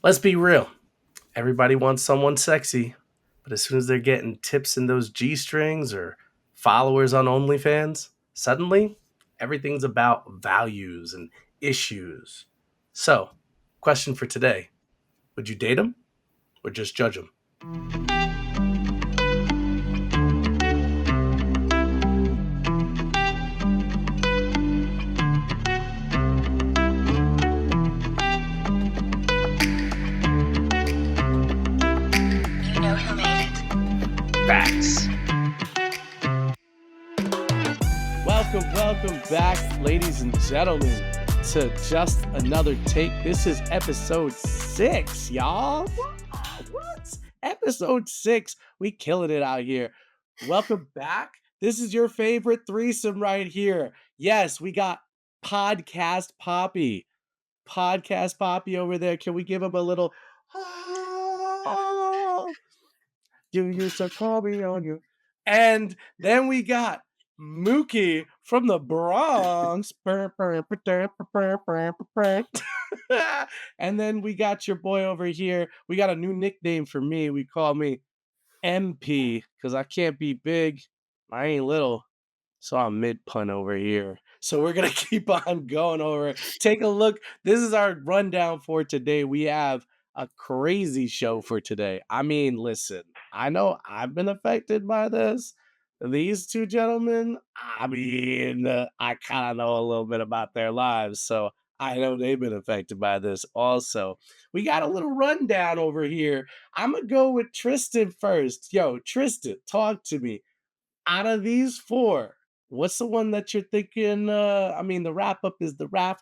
Let's be real. Everybody wants someone sexy, but as soon as they're getting tips in those G strings or followers on OnlyFans, suddenly everything's about values and issues. So, question for today: would you date them or just judge them? You know who made it. Facts. Welcome back, ladies and gentlemen, to Just Another Take. This is episode 6, y'all. What? Episode 6. We killing it out here. Welcome back. This is your favorite threesome right here. Yes, we got Podcast Poppy. Podcast Poppy over there. Can we give him a little... You used to call me on you. And then we got Mookie from the Bronx. And then we got your boy over here. We got a new nickname for me. We call me MP because I can't be big. I ain't little. So I'm mid pun over here. So we're going to keep on going over. Take a look. This is our rundown for today. We have a crazy show for today. I mean, listen, I know I've been affected by this. These two gentlemen, I kind of know a little bit about their lives. So I know they've been affected by this also. We got a little rundown over here. I'm going to go with Tristan first. Yo, Tristan, talk to me. Out of these four, what's the one that you're thinking? The wrap up is the wrap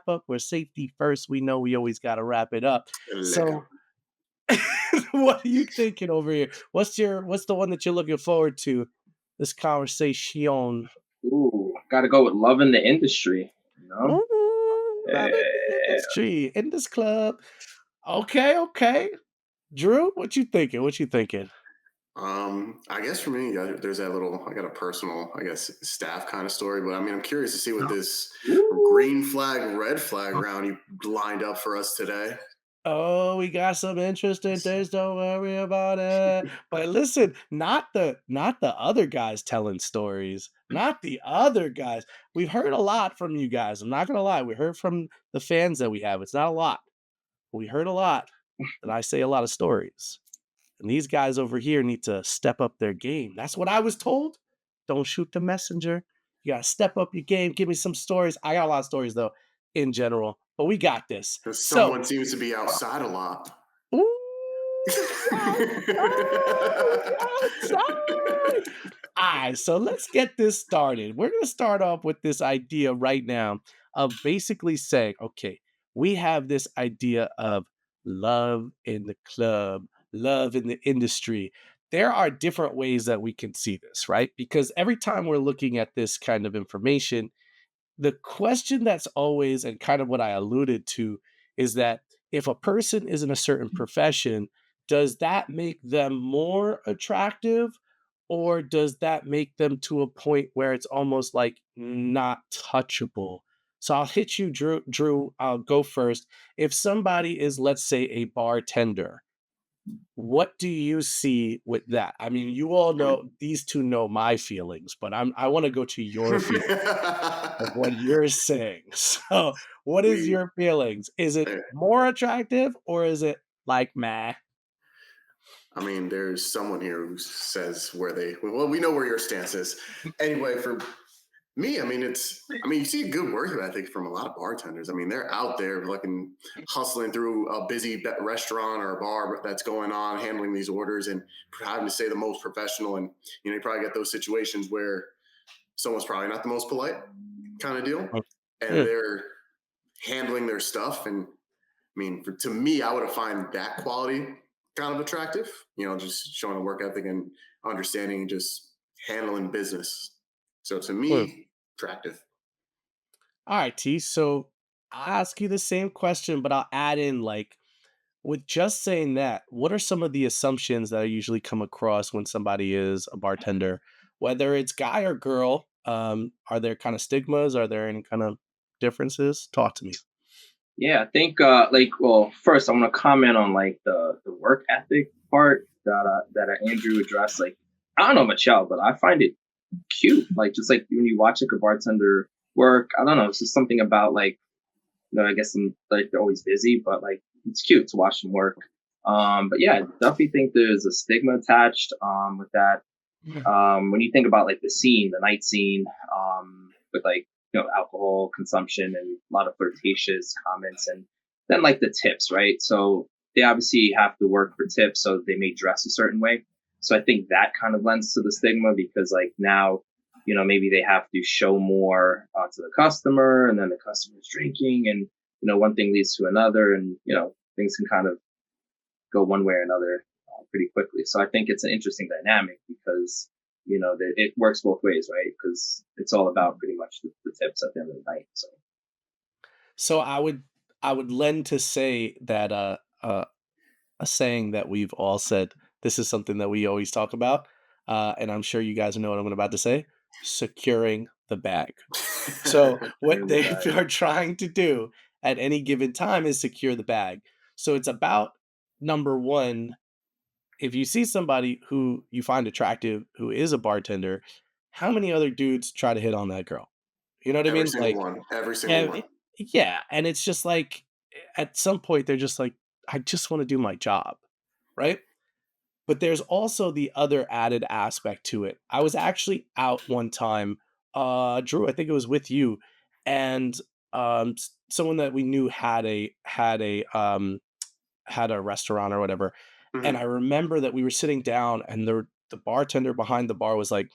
up. Where safety first. We know we always got to wrap it up. So, what are you thinking over here? What's the one that you're looking forward to? This conversation. Ooh, gotta go with loving the industry. You know? Ooh, love it, the industry in this club. Okay. Drew, what you thinking? I guess for me, there's that little. I got a personal, staff kind of story, but I'm curious to see what this green flag, red flag round you lined up for us today. Oh, we got some interesting things. Don't worry about it. But listen, not the other guys telling stories. Not the other guys. We've heard a lot from you guys. I'm not gonna lie. We heard from the fans that we have. It's not a lot. We heard a lot, and I say a lot of stories. And these guys over here need to step up their game. That's what I was told. Don't shoot the messenger. You gotta step up your game. Give me some stories. I got a lot of stories though, in general. But we got this. Because someone seems to be outside a lot. Outside. All right, so let's get this started. We're going to start off with this idea right now of basically saying, okay, we have this idea of love in the club, love in the industry. There are different ways that we can see this, right? Because every time we're looking at this kind of information, the question that's always, and kind of what I alluded to, is that if a person is in a certain profession, does that make them more attractive, or does that make them to a point where it's almost like not touchable? So I'll hit you, Drew, I'll go first. If somebody is, let's say, a bartender, what do you see with that? I mean, you all know, these two know my feelings, but I want to go to your feelings of what you're saying. So, what is your feelings? Is it more attractive or is it like meh? I mean, there's someone here who says we know where your stance is. Anyway, for me, you see a good work ethic from a lot of bartenders. I mean, they're out there looking, hustling through a busy restaurant or a bar that's going on, handling these orders and having to stay the most professional. And, you probably get those situations where someone's probably not the most polite kind of deal. And they're handling their stuff. And to me, I would have find that quality kind of attractive, just showing a work ethic and understanding and just handling business. So to me, attractive. All right, T. So I'll ask you the same question, but I'll add in with just saying that, what are some of the assumptions that I usually come across when somebody is a bartender, whether it's guy or girl? Are there kind of stigmas? Are there any kind of differences? Talk to me. Yeah, I think like well, first I want to comment on like the work ethic part that Andrew addressed. Like I don't know about y'all, but I find it cute. Like just like when you watch like a bartender work, I don't know, it's just something about like I guess like they're always busy, but like it's cute to watch them work. But yeah, I definitely think there's a stigma attached with that. When you think about like the scene, the night scene, with like alcohol consumption and a lot of flirtatious comments, and then like the tips, right? So they obviously have to work for tips, so they may dress a certain way. So I think that kind of lends to the stigma because like now, maybe they have to show more to the customer, and then the customer's drinking, and one thing leads to another, and things can kind of go one way or another pretty quickly. So I think it's an interesting dynamic because that it works both ways, right? Because it's all about pretty much the tips at the end of the night. So So I would lend to say that a saying that we've all said. This is something that we always talk about, and I'm sure you guys know what I'm about to say. Securing the bag. So what securing the they bag. are trying to do at any given time is secure the bag. So it's about number one, if you see somebody who you find attractive who is a bartender, how many other dudes try to hit on that girl? You know what I Every mean? single Like, one. Every single yeah, one. yeah, and it's just like at some point they're just like, I just want to do my job, right? But there's also the other added aspect to it. I was actually out one time, Drew, I think it was with you, and someone that we knew had a restaurant or whatever. And I Mhm. remember that we were sitting down and the bartender behind the bar was like,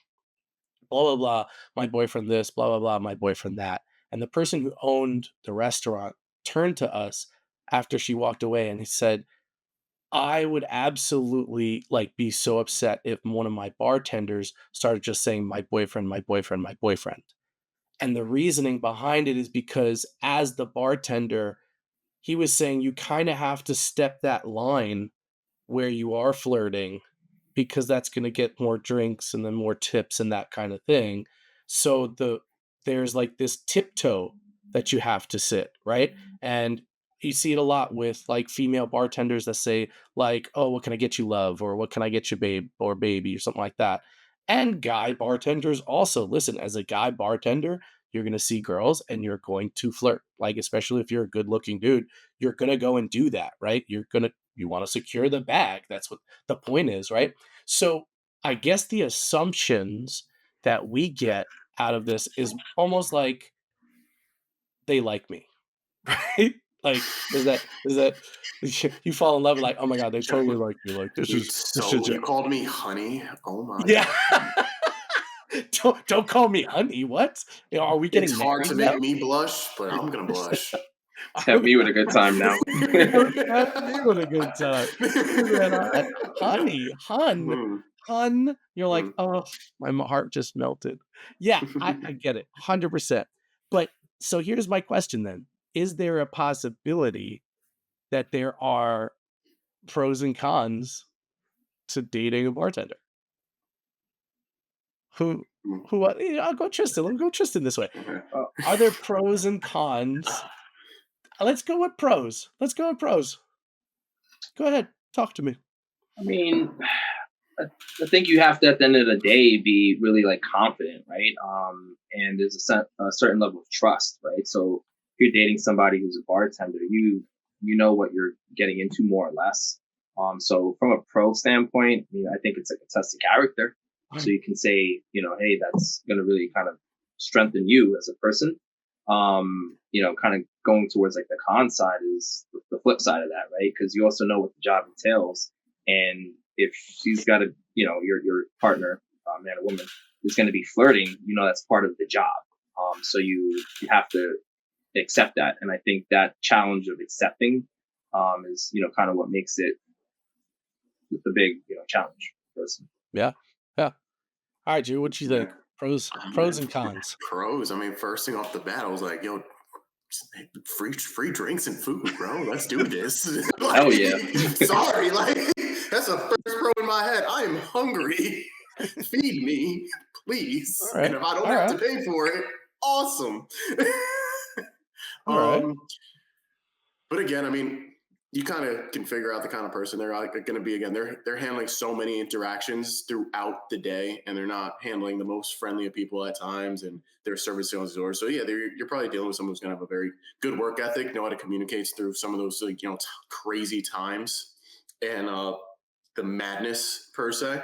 blah blah blah, my boyfriend this, blah blah blah, my boyfriend that. And the person who owned the restaurant turned to us after she walked away and he said, I would absolutely like be so upset if one of my bartenders started just saying my boyfriend, my boyfriend, my boyfriend. And the reasoning behind it is because as the bartender, he was saying you kind of have to step that line where you are flirting because that's going to get more drinks and then more tips and that kind of thing. So there's like this tiptoe that you have to sit, right? And you see it a lot with like female bartenders that say like, "Oh, what can I get you, love?" or "What can I get you, babe?" or "baby," or something like that. And guy bartenders also listen. As a guy bartender, you're going to see girls and you're going to flirt. Like especially if you're a good-looking dude, you're going to go and do that, right? You want to secure the bag. That's what the point is, right? So I guess the assumptions that we get out of this is almost like they like me, right? Like is that you fall in love with like, oh my god, they totally like me. Like Dude, this is so you called me honey? Oh my yeah. god. Don't call me honey. What? You know, are we It's getting hard married to now? make me blush, but I'm gonna blush. Have me with a good time now. Have you had a good time. You said, honey, Mhm, hun. You're like, mhm. oh, my heart just melted. Yeah, I get it, 100%. But so here's my question then: is there a possibility that there are pros and cons to dating a bartender? Who, I'll go Tristan. Let me go Tristan this way. Okay. Are there pros and cons? Let's go with pros. Let's go with pros. Go ahead, talk to me. I mean, I, I think you have to at the end of the day be really like confident, right? And there's a certain level of trust, right? So if you're dating somebody who's a bartender, you know what you're getting into more or less. So from a pro standpoint, I think it's like a test of character. So you can say, hey, that's going to really kind of strengthen you as a person. Kind of going towards like the con side is the flip side of that, right? Because you also know what the job entails, and if she's got your partner, man or woman, is going to be flirting, that's part of the job. So you have to accept that, and I think that challenge of accepting is kind of what makes it the big challenge for us. Yeah, yeah. All right, Drew, what you Yeah. think? Pros, I pros mean, and cons. pros. I mean, first thing off the bat, I was like, "Yo, free drinks and food, bro. Let's do this." Like, Hell yeah. sorry, like that's the first pro in my head. I am hungry. Feed me, All please. And right, if I don't all have right, to pay for it, awesome. all right. um, But again, I mean, you kind of can figure out the kind of person they're like, going to be. Again, they're handling so many interactions throughout the day, and they're not handling the most friendly of people at times, and they're servicing on the door. So yeah, you're probably dealing with someone who's going to have a very good work ethic, know how to communicate through some of those like, crazy times and the madness per se.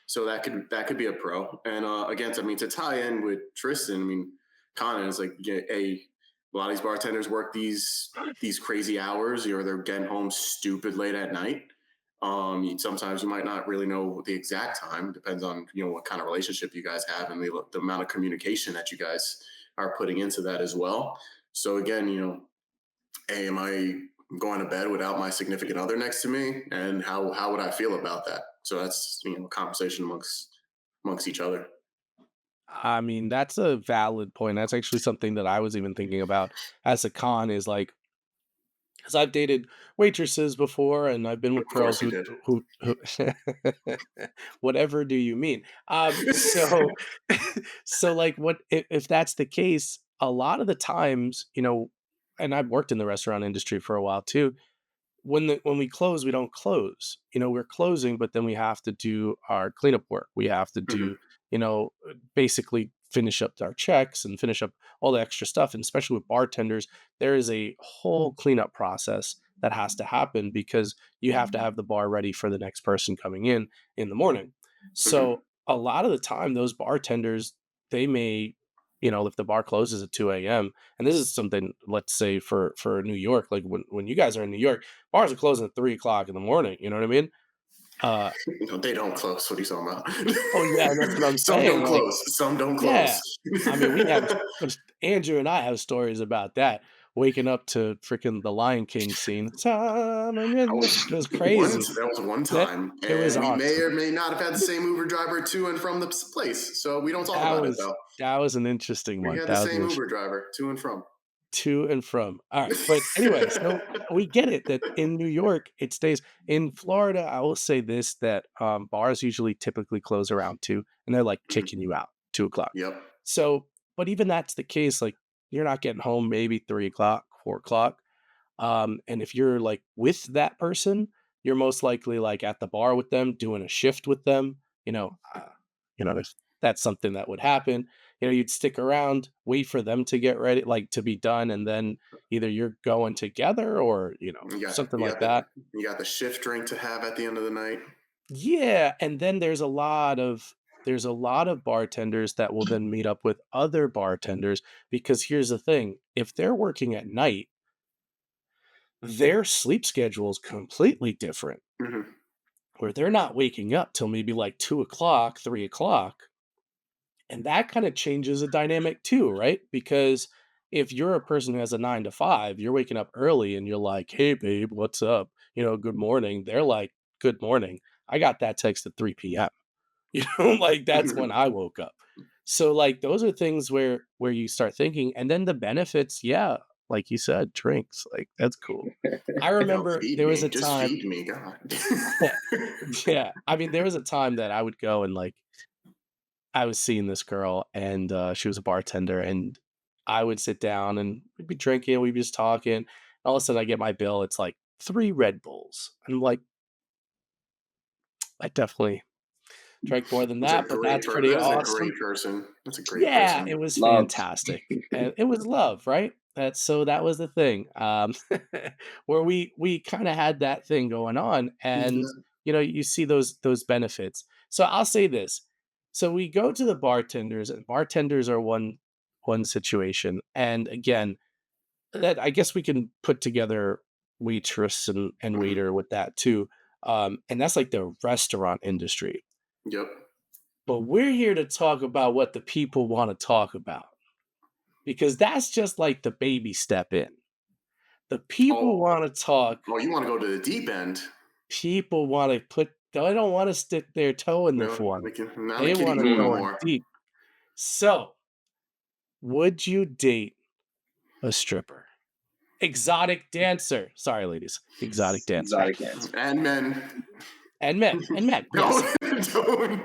So that could be a pro. And again, I mean, to tie in with Tristan, I mean, Conan is like a lot of these bartenders work these crazy hours, or they're getting home stupid late at night. Sometimes you might not really know the exact time. Depends on what kind of relationship you guys have and the amount of communication that you guys are putting into that as well. So again, hey, am I going to bed without my significant other next to me, and how would I feel about that? So that's a conversation amongst each other. I mean, that's a valid point. That's actually something that I was even thinking about as a con is like, because I've dated waitresses before, and I've been Of with girls course you who did. who whatever do you mean? So so like, what if that's the case? A lot of the times, and I've worked in the restaurant industry for a while too. When we close, we don't close. We're closing, but then we have to do our cleanup work. We have to Mhm. do, basically finish up our checks and finish up all the extra stuff. And especially with bartenders, there is a whole cleanup process that has to happen because you have to have the bar ready for the next person coming in the morning. Mhm. So a lot of the time, those bartenders, they may, if the bar closes at 2 a.m. and this is something, let's say for New York, like when you guys are in New York, bars are closing at 3 o'clock in the morning. You know what I mean? Uh, They don't close. What are you talking oh yeah, and that's what about? I'm Some saying. don't Like, close. Some don't close. yeah, I mean, we have Andrew and I have stories about that. Waking up to freaking the Lion King scene. I was It was crazy. that was one That time, it was and we may awesome. or may not have had the same Uber driver to and from the place. So we don't talk That about it was though. that was an interesting We one. had the That was same an Uber driver to and from. to and from. All right. But anyway, so we get it that in New York it stays. In Florida, I will say this that bars usually typically close around 2 and they're like Mhm. kicking you out 2 o'clock. Yep. So, but even that's the case, like you're not getting home maybe 3 o'clock, 4 o'clock. And if you're like with that person, you're most likely like at the bar with them, doing a shift with them. You know, uh, if that's something that would happen. You'd stick around, wait for them to get ready, like to be done, and then either you're going together or You got something you like got the that. you got the shift drink to have at the end of the night. Yeah, and then there's a lot of bartenders that will then meet up with other bartenders because here's the thing: if they're working at night, their sleep schedule is completely different Mhm. where they're not waking up till maybe like 2 o'clock, 3 o'clock. And that kind of changes the dynamic too, right? Because if you're a person who has a 9 to 5, you're waking up early and you're like, hey, babe, what's up? Good morning. They're like, good morning. I got that text at 3 p.m. Like that's when I woke up. So like those are things where you start thinking and then the benefits, yeah, like you said, drinks, like that's cool. I remember Feed there was me. a Just time feed me, God. yeah, I mean there was a time that I would go and like I was seeing this girl and she was a bartender and I would sit down and we'd be drinking, we'd be just talking. And all of a sudden I get my bill, it's like 3 Red Bulls. And I'm like, I definitely drank more than That's a that, but great that's person. pretty That is a awesome. great person. That's a great Yeah, person. it was Love. fantastic, and it was love, right? That was the thing, where we kinda had that thing going on, and, you see those benefits. So I'll say this, so we go to the bartenders, and bartenders are one situation, and again, that I guess we can put together waitress and Mhm. waiter with that too, and that's like the restaurant industry. Yep. But we're here to talk about what the people wanna talk about. Because that's just like the baby step in. The people Oh, wanna talk, oh, you want to go to the deep end? people wanna they don't wanna stick their toe in the No, water. we can. Not in the They kiddie wanna pool no Mm. go in more. deep. So, would you date a stripper? Exotic dancer. Sorry, ladies. Exotic dancer. Exotic answer. And men. And men, yes. Don't.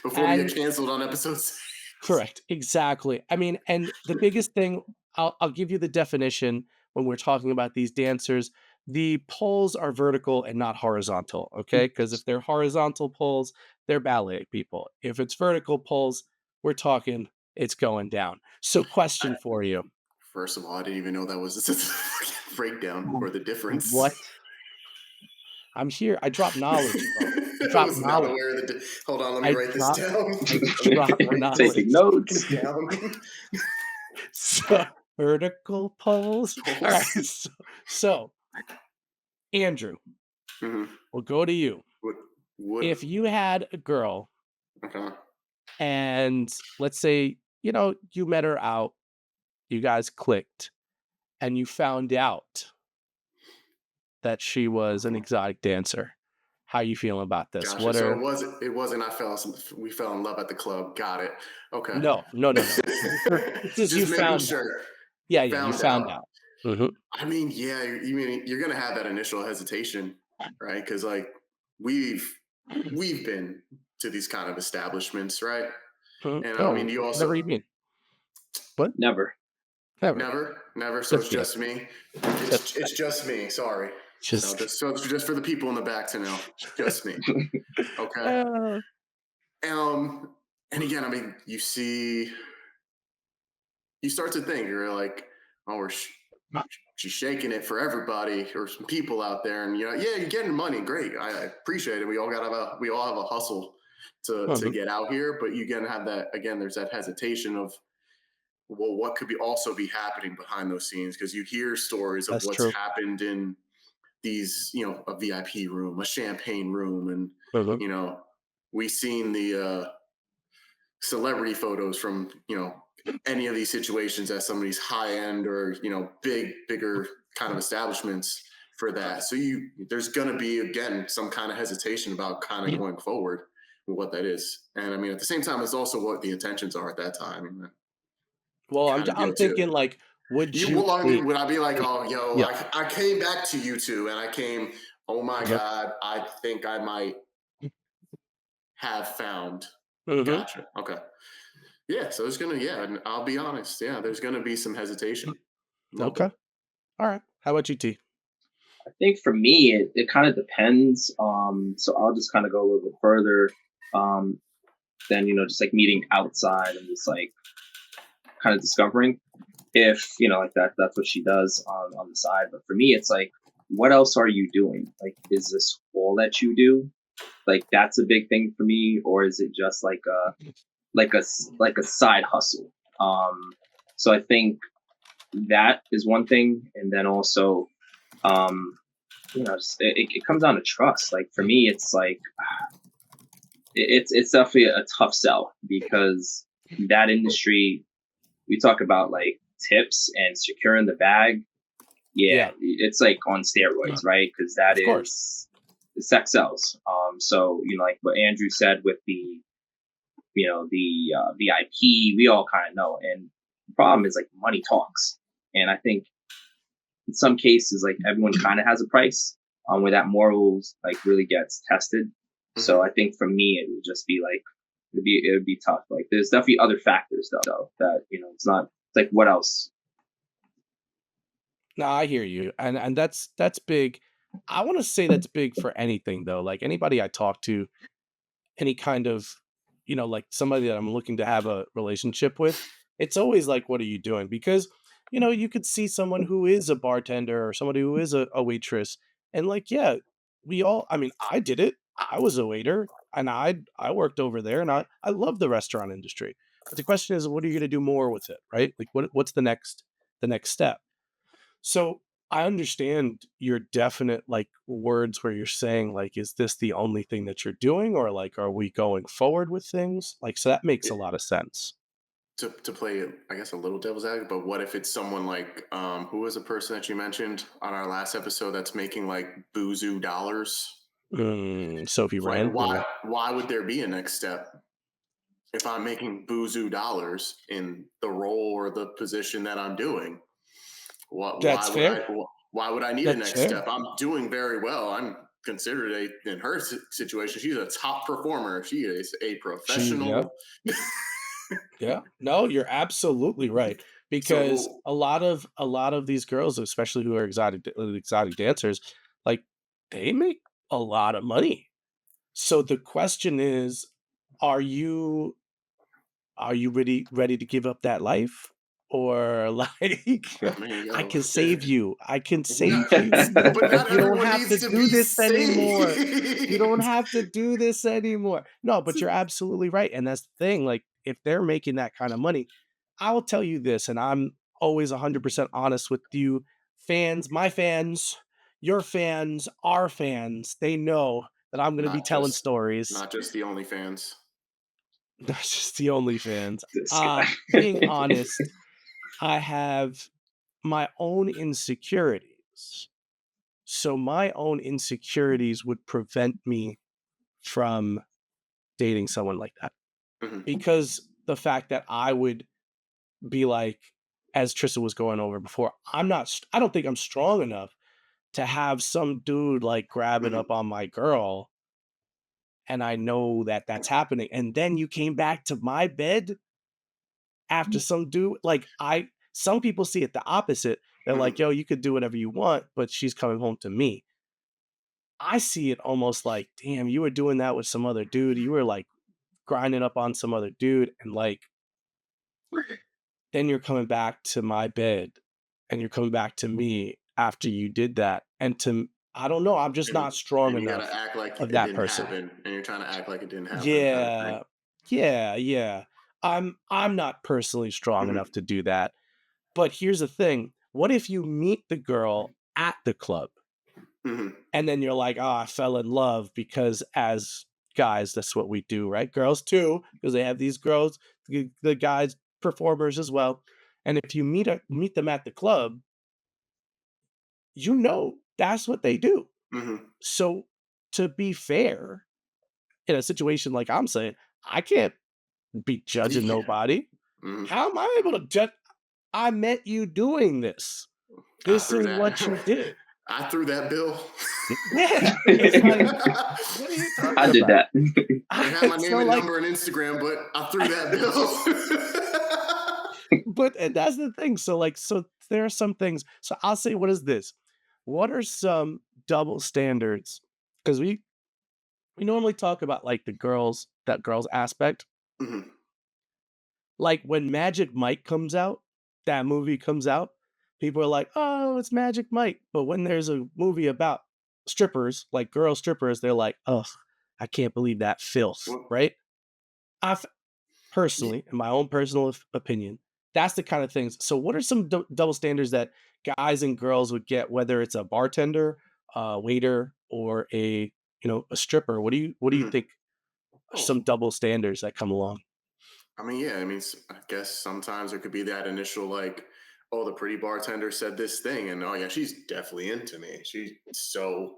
Before we get And canceled on episodes. correct, exactly. I mean, and the biggest thing I'll give you the definition. when we're talking about these dancers, the poles are vertical and not horizontal, okay? Because if they're horizontal poles, they're ballet people. If it's vertical poles, we're talking it's going down. So, question for you. First of all, I didn't even know that was a breakdown or the difference. What? I'm here. I drop knowledge, bro. I I drop was not knowledge. aware of the. Hold on, let me I write this drop down. I Let me drop write Taking knowledge. notes. this down. So, vertical poles. All right. Holes. So Andrew, Mhm. we'll go to you. What? What? If you had a girl Okay. and let's say, you met her out, you guys clicked, and you found out that she was an exotic dancer. How you feeling about this? Gotcha. What So are it wasn't. We fell in love at the club. Got it. Okay. No, no, no, no. This is you Just making found out. sure. Yeah, yeah, you Found found out. out. Mhm. I mean, yeah. You mean you're gonna have that initial hesitation, right? Because like we've we've been to these kind of establishments, right? Mhm. And I mean, Oh, you whatever also you mean. What? Never. Never. never. So it's Just yet. just me. Just It's just me. Sorry. So just just for the people in the back to know, just me. Okay. uh, Um. And again, I mean, you start to think you're like, oh, she's shaking it for everybody or some people out there, and yeah, you're getting money, great. I appreciate it. We all have a hustle to mhm, get out here, but you gotta have that again. There's that hesitation of well, what could be also be happening behind those scenes because you hear stories of that's what's true. happened in these, a VIP room, a champagne room, and Mhm. you know, we seen the celebrity photos from any of these situations at some of these high end or bigger kind of establishments for that. So there's going to be again some kind of hesitation about kind of going forward with what that is. And I mean, at the same time, it's also what the intentions are at that time. And Well, kind of I'm deal too. thinking like, would You you well, I mean, take would I be like, oh, yo, yeah, I came back to you two, and I came, oh my uh-huh, god, I think I might have found. mhm, Gotcha. Okay. Yeah. So yeah, and I'll be honest. Yeah, there's gonna be some hesitation. A little bit. okay, alright. How about you, T? I think for me, it kind of depends. So I'll just kind of go a little bit further um, than just like meeting outside and just like kind of discovering if like that's what she does on the side. But for me, it's like, what else are you doing? Like, is this all that you do? Like, that's a big thing for me, or is it just like a side hustle? So I think that is one thing, and then also it comes down to trust. Like for me, it's like it's definitely a tough sell because that industry, we talk about like tips and securing the bag. Yeah, Yeah, it's like on steroids, right? Because that of course. is the sex sells. So like what Andrew said with the VIP, we all kind of know. And the problem is like money talks, and I think in some cases like everyone kind of has a price where that morals like really gets tested. So Mhm. I think for me it would just be like it would be tough. Like there's definitely other factors though that it's not it's like what else. No, I hear you, and that's big. I wanna say that's big for anything, though, like, anybody I talk to, any kind of like, somebody that I'm looking to have a relationship with, it's always like, "What are you doing?" Because, you could see someone who is a bartender or somebody who is a waitress, and, like, yeah, I mean, I did it. I was a waiter, and I worked over there, and I love the restaurant industry. But the question is, what are you gonna do more with it, right? Like, what's the next step? So I understand your definite like words where you're saying like, is this the only thing that you're doing, or like, are we going forward with things? Like, so that makes a It- lot of sense. to play, I guess, a little devil's advocate, but what if it's someone like who was a person that you mentioned on our last episode that's making like boozoo dollars? Sophie Like, Rand. Mm, why would there be a next step if I'm making boozoo dollars in the role or the position that I'm doing? What? that's fair. Why would I need a That's next fair. step? I'm doing very well. I'm considered in her situation. She's a top performer. She is a Yeah, professional. yeah. No, you're absolutely right. because So a lot of these girls, especially who are exotic dancers, like they make a lot of money. So the question is, are you ready to give up that life? Or like I mean, I yo, can save you. I can not, save you. but not You don't everyone have to needs to do be this anymore. You don't saved. have to do this anymore. No, but you're absolutely right. And that's the thing. Like, if they're making that kind of money, I will tell you this, and I'm always 100% honest with you, fans, my fans, your fans, our fans, they know that I'm going to be Not telling just, stories, not just the OnlyFans. not just the OnlyFans. This guy. Being honest, I have my own insecurities. So my own insecurities would prevent me from dating someone like that, Hmm. because the fact that I would be like, as Trista was going over before, I don't think I'm strong enough to have some dude like grabbing Hmm. up on my girl, and I know that that's happening. And then you came back to my bed after some dude, like, some people see it the opposite. They're like, Hmm. yo, you could do whatever you want, but she's coming home to me. I see it almost like, damn, you were doing that with some other dude. You were like grinding up on some other dude, and like then you're coming back to my bed, and you're coming back to me after you did that. And I don't know, I'm just And, not strong and you got to enough act like of it that didn't person. happen, and you're trying to act like it didn't happen, kind of thing. Yeah. Yeah, yeah. I'm not personally strong Hmm. enough to do that. But here's the thing. What if you meet the girl at the club, Hmm. and then you're like, "Oh, I fell in love," because as guys, that's what we do, right? Girls too, because they have these girls, the guys performers as well. And if you meet them at the club, you know that's what they do. Hmm. So to be fair, in a situation like I'm saying, I can't be judging Yeah. nobody. Hmm. How am I able to judge? I met you doing this. I This threw is that. what you did. I threw that bill. Yeah, it's like, what are you I talking did about? that. Didn't have my name So and like, number and Instagram, but I threw that bill. but and that's the thing. So like, so there are some things. So I'll say, what is this? What are some double standards? Because we normally talk about like that girls aspect. Mhm. Like when Magic Mike comes out, that movie comes out, people are like, "Oh, it's Magic Mike." But when there's a movie about strippers, like girl strippers, they're like, "Ugh, I can't believe that filth," Well, right? I yeah. personally, in my own personal opinion, that's the kind of things. So, what are some double standards that guys and girls would get, whether it's a bartender, a waiter, or a stripper? What do you Mhm. think are Oh, some double standards that come along? I mean, yeah. I mean, I guess sometimes there could be that initial like, oh, the pretty bartender said this thing, and oh yeah, she's definitely into me. She's so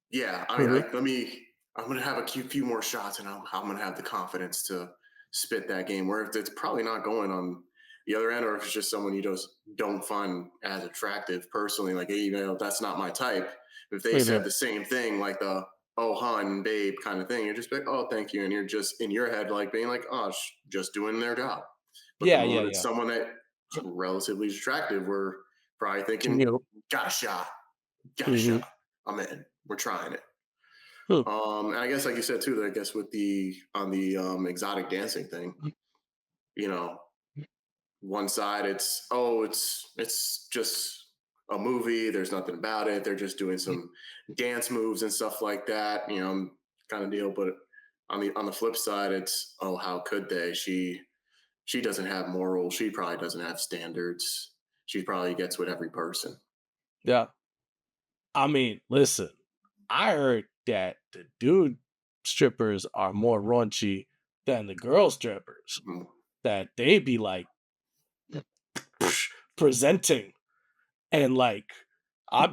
yeah. I mean, Hmm. like, let me. I'm gonna have a few more shots, and I'm gonna have the confidence to spit that game. Where if it's probably not going on the other end, or if it's just someone you just don't find as attractive personally, like, hey, that's not my type. If they said the same thing, like the oh hun babe kind of thing, you're just like, oh thank you, and you're just in your head like being like, oh, just doing their job. But the Yeah, yeah, moment it's yeah. someone that's relatively attractive, we're probably thinking, Commutable. got a shot, got a Mhm. shot. I'm in. We're trying it. Hmm. And I guess like you said too, I guess with the on the exotic dancing thing, you know, one side it's oh it's just a movie. There's nothing about it. They're just doing some dance moves and stuff like that, kind of deal. But on the flip side, it's oh how could they? She doesn't have morals. She probably doesn't have standards. She probably gets with every person. Yeah. I mean, listen, I heard that the dude strippers are more raunchy than the girl strippers. Mm. That they be like presenting, and like,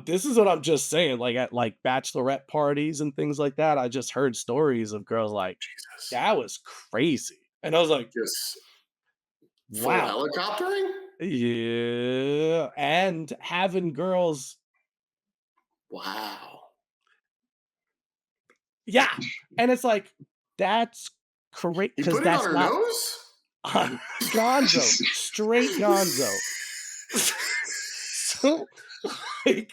this is what I'm just saying. Like at like bachelorette parties and things like that, I just heard stories of girls like Jesus, that was crazy, and I was like, just full wow, helicoptering. yeah, and having girls, Wow. yeah, and it's like that's correct He because put it on that's her not. nose? Gonzo, straight Gonzo. So, like,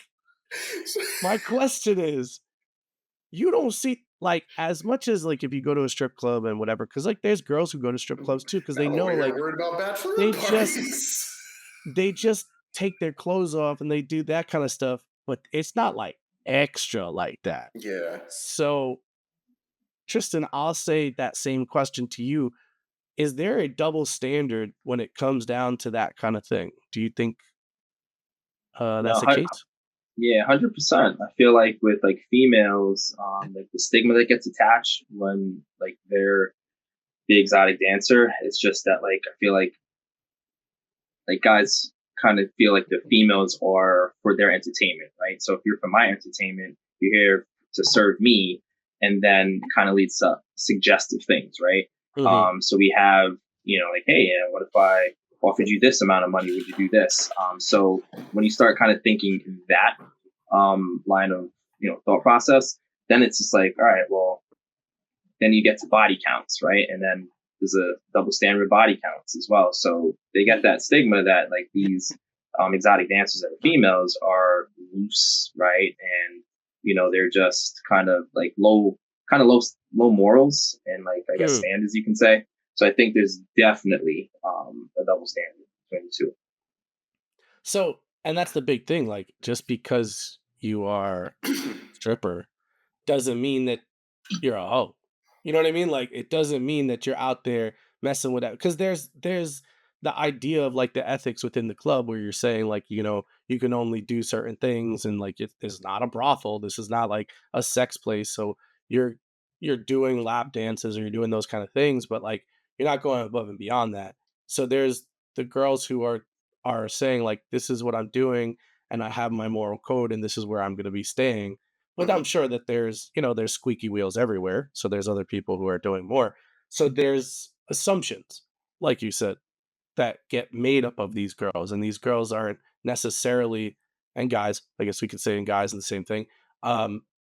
my question is, you don't see like as much as like if you go to a strip club and whatever, because like there's girls who go to strip clubs too, because they I'm over know here like worried about they bachelorette just parties. they just take their clothes off and they do that kind of stuff, but it's not like extra like that. Yeah. So, Tristan, I'll say that same question to you. Is there a double standard when it comes down to that kind of thing? Do you think that's No, the case? yeah, 100%. I feel like with like females, like the stigma that gets attached when like they're the exotic dancer, it's just that like I feel like guys kind of feel like the females are for their entertainment, right? So if you're for my entertainment, you're here to serve me, and then kind of leads to suggestive things, right? Hmm. So we have, like, hey, what if I offered you this amount of money? Would you do this? So when you start kind of thinking in that line of thought process, then it's just like, all right, well, then you get to body counts, right? And then there's a double standard body counts as well. So they get that stigma that like these exotic dancers that are females are loose, right? And they're just kind of like low morals and like I guess Mm. standards you can say. So I think there's definitely a double standard between the two. So, and that's the big thing. Like, just because you are stripper doesn't mean that you're a hoe. You know what I mean? Like it doesn't mean that you're out there messing with that because there's the idea of like the ethics within the club where you're saying like you can only do certain things and like it's not a brothel. This is not like a sex place. So you're you're doing lap dances or you're doing those kind of things, but like you're not going above and beyond that. So there's the girls who are saying like this is what I'm doing and I have my moral code and this is where I'm going to be staying, but I'm Mhm. sure that there's squeaky wheels everywhere. So there's other people who are doing more. So there's assumptions, like you said, that get made up of these girls. And these girls aren't necessarily, and guys, I guess we could say, and guys, and the same thing.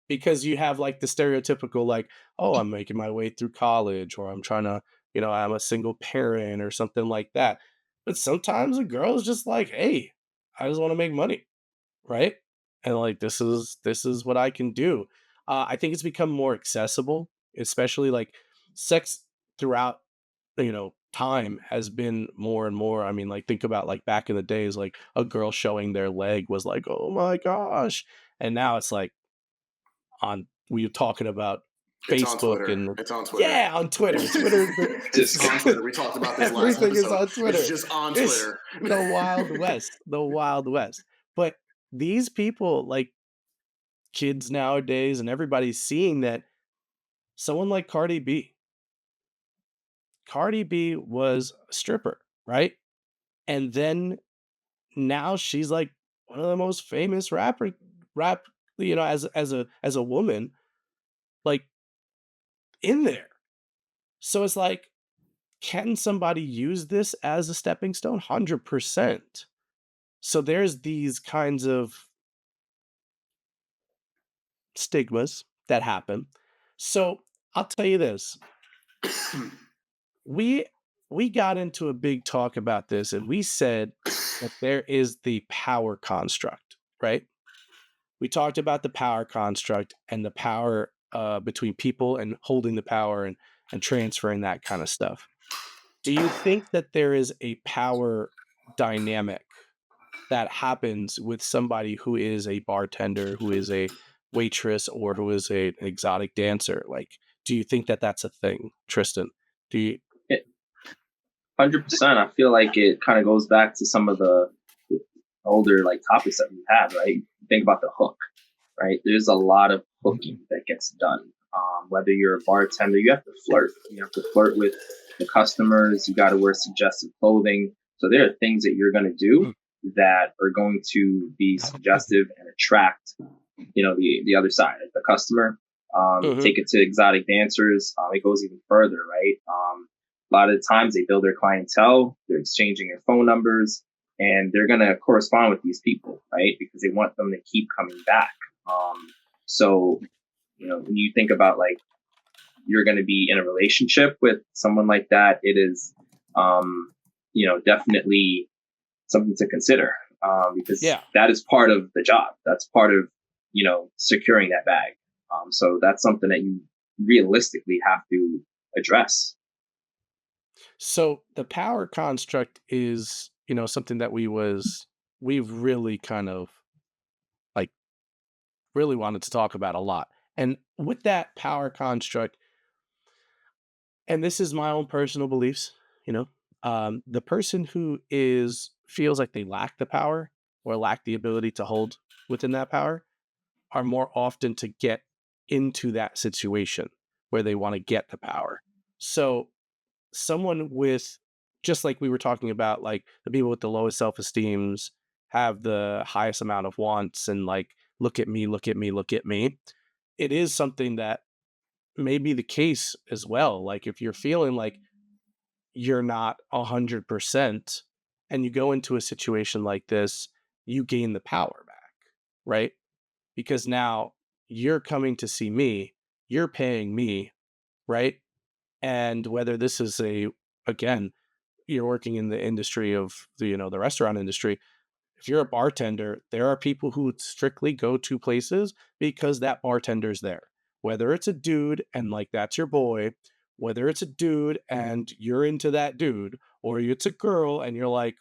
Because you have like the stereotypical, like, oh, I'm making my way through college, or I'm trying to, I'm a single parent or something like that. But sometimes a girl is just like, hey, I just want to make money, right? And like this is what I can do. I think it's become more accessible, especially like sex throughout time has been more and more. I mean, like think about like back in the days, like a girl showing their leg was like, oh my gosh, and now it's like on we are talking about It's on Facebook Twitter. and It's on Twitter. yeah, on Twitter. Twitter is It's Just on Twitter. We talked about this last everything is episode. on It's Twitter. just on It's Twitter. the Wild West, the Wild West. But these people, like kids nowadays, and everybody's seeing that someone like Cardi B was a stripper, right? And then now she's like one of the most famous rap, as a woman, like in there. So it's like, can somebody use this as a stepping stone? 100%. So there's these kinds of stigmas that happen. So I'll tell you this. We we got into a big talk about this and we said that there is the power construct, right? We talked about the power construct and the power between people and holding the power and transferring that kind of stuff. Do you think that there is a power dynamic that happens with somebody who is a bartender, who is a waitress, or who is an exotic dancer? Like, do you think that that's a thing, Tristan? Do you? 100%. I feel like it kind of goes back to some of the older like topics that we've had, right? Think about the hook, right? There's a lot of hooking that gets done. Whether you're a bartender, you have to flirt. You have to flirt with the customers. You got to wear suggestive clothing. So there are things that you're going to do that are going to be suggestive and attract, the other side, like the customer. Mhm. Take it to exotic dancers. It goes even further, right? A lot of the times they build their clientele. They're exchanging their phone numbers, and they're going to correspond with these people, right? Because they want them to keep coming back. So when you think about like you're going to be in a relationship with someone like that, it is definitely something to consider, because Yeah. that is part of the job. That's part of, securing that bag. So that's something that you realistically have to address. So the power construct is, something that we've really kind of like really wanted to talk about a lot. And with that power construct, and this is my own personal beliefs, you know, the person who is feels like they lack the power or lack the ability to hold within that power are more often to get into that situation where they want to get the power. So someone with, just like we were talking about, like the people with the lowest self-esteems have the highest amount of wants and like, look at me, look at me, look at me. It is something that may be the case as well. Like if you're feeling like you're not 100% and you go into a situation like this, you gain the power back, right? Because now you're coming to see me, you're paying me, right? And whether this is again, you're working in the industry of the restaurant industry. If you're a bartender, there are people who strictly go to places because that bartender's there. Whether it's a dude and like that's your boy, whether it's a dude and you're into that dude, or it's a girl and you're like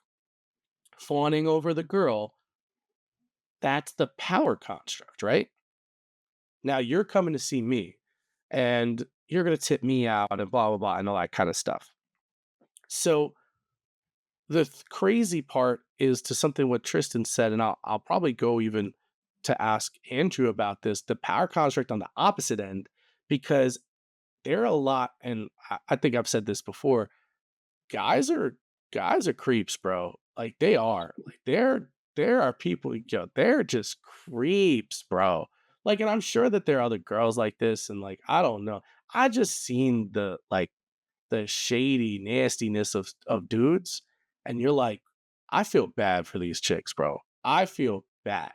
fawning over the girl, that's the power construct, right? Now you're coming to see me and you're going to tip me out and blah, blah, blah, and all that kind of stuff. So crazy part is to something what Tristan said, and I'll probably go even to ask Andrew about this, the power construct on the opposite end, because there are a lot, and I think I've said this before, guys are guys are creeps, bro. Like they are. Like there are people, they're just creeps, bro. Like, and I'm sure that there are other girls like this, and like, I don't know. I just seen the shady nastiness of dudes, and you're like, I feel bad for these chicks, bro. I feel bad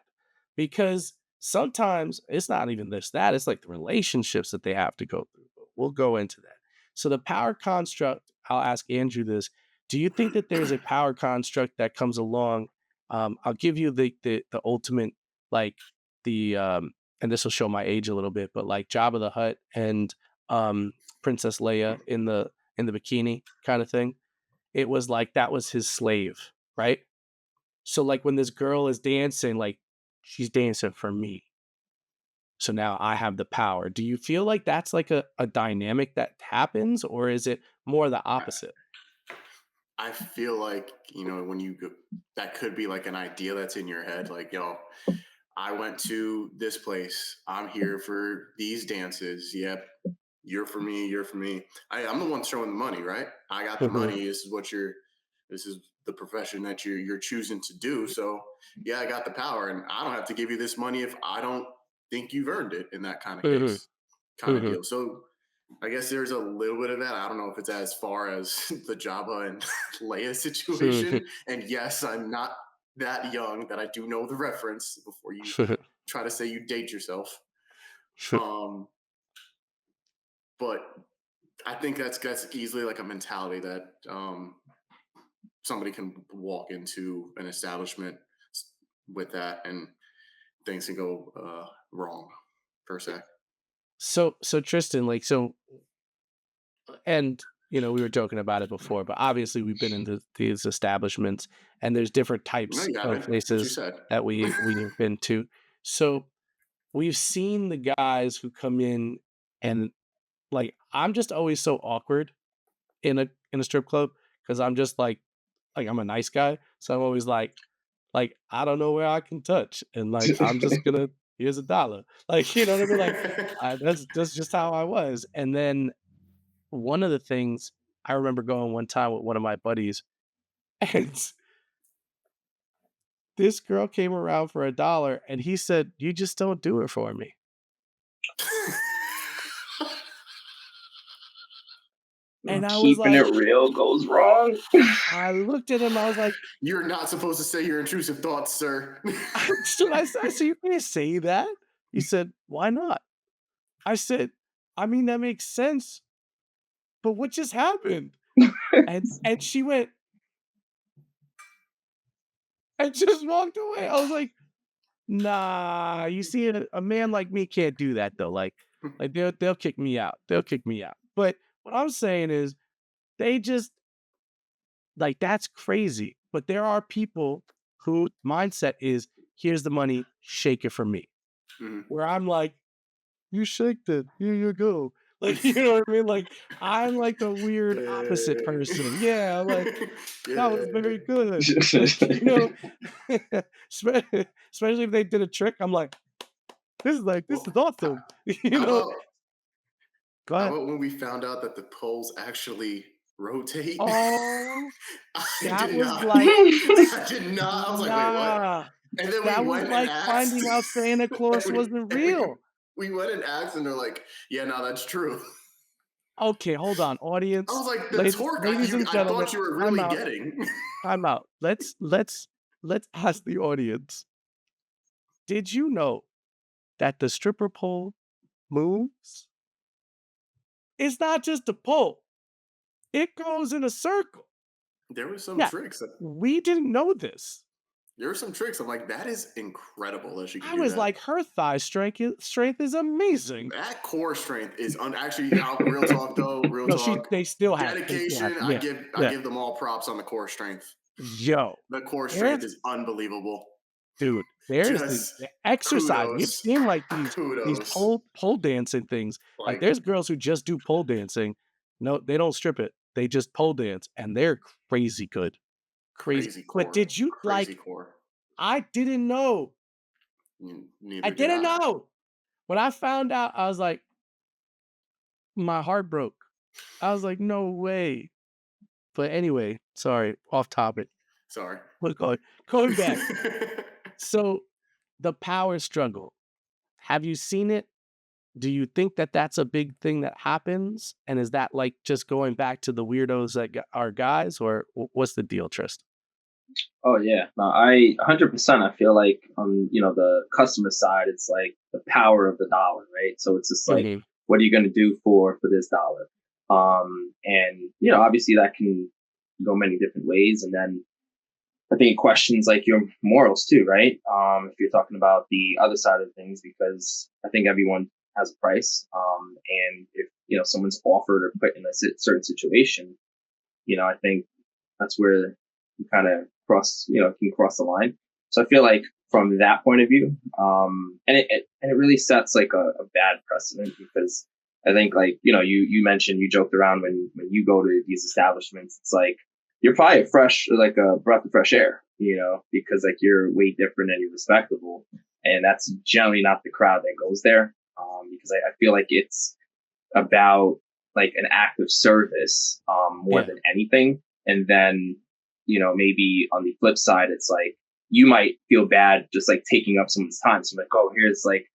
because sometimes it's not even this that it's like the relationships that they have to go through. But we'll go into that. So the power construct, I'll ask Andrew this. Do you think that there's a power construct that comes along? I'll give you the ultimate, like the and this will show my age a little bit, but like Jabba the Hutt and Princess Leia in the bikini kind of thing. It was like that was his slave, right? So like when this girl is dancing, like she's dancing for me. So now I have the power. Do you feel like that's like a dynamic that happens, or is it more the opposite? I feel like, when you go, that could be like an idea that's in your head. Like, yo, I went to this place. I'm here for these dances. Yep. You're for me. You're for me. I'm the one showing the money, right? I got the Mhm, money. This is the profession that you're choosing to do. So yeah, I got the power and I don't have to give you this money if I don't think you've earned it in that kind of mhm, case, kind of mhm, deal. So I guess there's a little bit of that. I don't know if it's as far as the Jabba and Leia situation. And yes, I'm not that young that I do know the reference before you try to say you date yourself. Um, but I think that's easily like a mentality that somebody can walk into an establishment with that, and things can go wrong per se. so Tristan, like and we were joking about it before, but obviously we've been in these establishments, and there's different No, types you of haven't. That's what you places said. that we've been to. So we've seen the guys who come in, and like I'm just always so awkward in a strip club because I'm just like I'm a nice guy, so I'm always like I don't know where I can touch, and like I'm just gonna here's a dollar, like you know what I mean, like that's just how I was. And then one of the things I remember going one time with one of my buddies, and this girl came around for a dollar, and he said, "You just don't do it for me." When And I was keeping like, it real goes wrong. I looked at him, I was like, You're not supposed to say your intrusive thoughts, sir. so I said, "You can't say that." He said, "Why not?" I said, "I mean, that makes sense, but what just happened?" And she went and just walked away. I was like, nah, you see, a man like me can't do that though. Like they'll kick me out. They'll kick me out. But what I'm saying is they just like that's crazy. But there are people who mindset is here's the money, shake it for me. Mhm. Where I'm like, you shake it, here you go. Like, you know what I mean? Like, I'm like the weird opposite person. Yeah, like that was very Yeah. good. Like, you know, especially if they did a trick, I'm like, this is Well, awesome. You how know, about go how ahead. about when we found out that the poles actually rotate? Oh, I that did was not. like, I did not. I was like, wait, what? nah, And then we that was went and like asked. finding out Santa and Claus we, wasn't and we, real. we went and asked, and they're like, yeah, no, that's true. Okay, hold on, I audience, was like, the ladies, torque ladies and I gentlemen, thought you were time really out, getting. time out. Let's ask the audience. Did you know that the stripper pole moves? It's not just a pole; it goes in a circle. There were some Yeah, tricks. we didn't know this. There were some tricks. I'm like, that is incredible that she can I do was that. like, her thigh strength is amazing. That core strength is actually real talk though. Real No, talk. they still have, Dedication. I yeah, give I yeah. give them all props on the core strength. Yo, The core strength there's is unbelievable. dude, there's Just the exercise. You've kudos. seen like these Kudos. pole dancing things. Like Like there's girls who just do pole dancing. No, they don't strip it. They just pole dance, and they're crazy good, crazy. crazy But core. did you Crazy like? core. I didn't know. I Neither did didn't I. know. When I found out, I was like, my heart broke. I was like, no way. But anyway, sorry, off topic. Sorry. We're going back. So the power struggle. Have you seen it? Do you think that that's a big thing that happens? And is that like just going back to the weirdos that are guys, or what's the deal, Trist? Oh yeah, no, I 100%. I feel like on the customer side, it's like the power of the dollar, right? So it's just like, Hmm. what are you going to do for this dollar? And obviously that can go many different ways, and then I think it questions like your morals too, right? If you're talking about the other side of things, because I think everyone has a price, and if someone's offered or put in a certain situation, I think that's where you kind of can cross the line. So I feel like from that point of view, and it really sets like a bad precedent, because I think like you mentioned, you joked around when you go to these establishments, it's like you're probably like a breath of fresh air, because like you're way different and you're respectable, and that's generally not the crowd that goes there, because I feel like it's about like an act of service, more Yeah. than anything. And then, maybe on the flip side, it's like you might feel bad just like taking up someone's time. So I'm like, oh, here's like,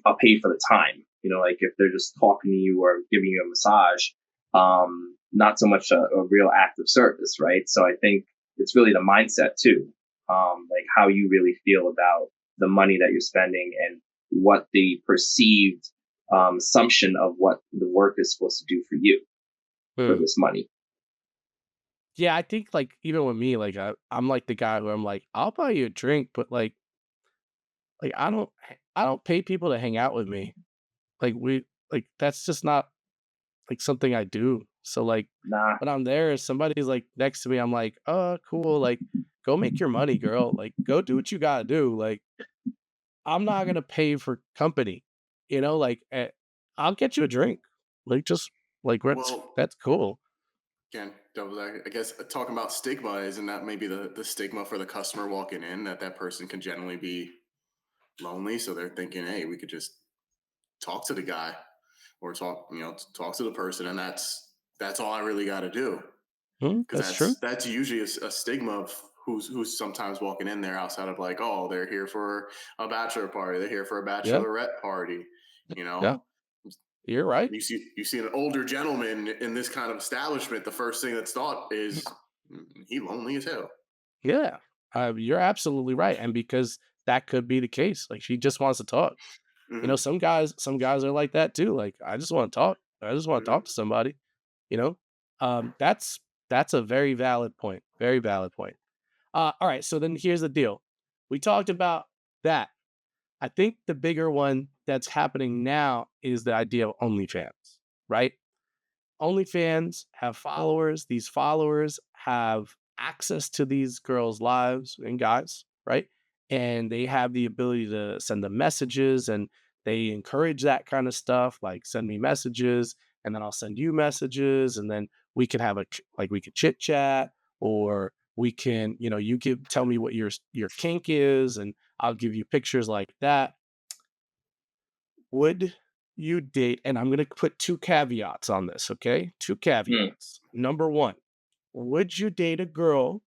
I'll pay for the time. Like if they're just talking to you or giving you a massage, not so much a real act of service, right? So I think it's really the mindset too, like how you really feel about the money that you're spending and what the perceived assumption of what the work is supposed to do for you for Hmm. this money. Yeah, I think like even with me, like I'm like the guy where I'm like, I'll buy you a drink, but like I don't pay people to hang out with me. Like that's just not like something I do. So like Nah, when I'm there, if somebody's like next to me, I'm like, oh, cool. Like, go make your money, girl. Like, go do what you gotta do. Like, I'm not gonna pay for company. Like I'll get you a drink. Like, just like Well, that's cool. again, I guess talking about stigma, isn't that maybe the stigma for the customer walking in, that person can generally be lonely, so they're thinking, hey, we could just talk to the guy or talk to the person, and that's all I really got to do, because That's true. that's usually a stigma of who's sometimes walking in there outside of like, oh, they're here for a bachelor party, they're here for a Yeah, bachelorette party, you yeah. know. You're right. You see an older gentleman in this kind of establishment, the first thing that's thought is, he lonely as hell." Yeah, you're absolutely right. And because that could be the case, like she just wants to talk. Hmm. Some guys are like that too. Like I just want to talk. I just want to talk Hmm. to somebody. You know, that's That's a very valid point. Very valid point. All right. So then here's the deal. We talked about that. I think the bigger one that's happening now is the idea of OnlyFans, right? OnlyFans have followers. These followers have access to these girls' lives and guys, right? And they have the ability to send them messages and they encourage that kind of stuff, like send me messages and then I'll send you messages and then we can have like we could chit chat or we can, you tell me what your kink is and I'll give you pictures like that. Would you date and I'm gonna put 2 caveats on this, okay? 2 Hmm. caveats. Number 1, would you date a girl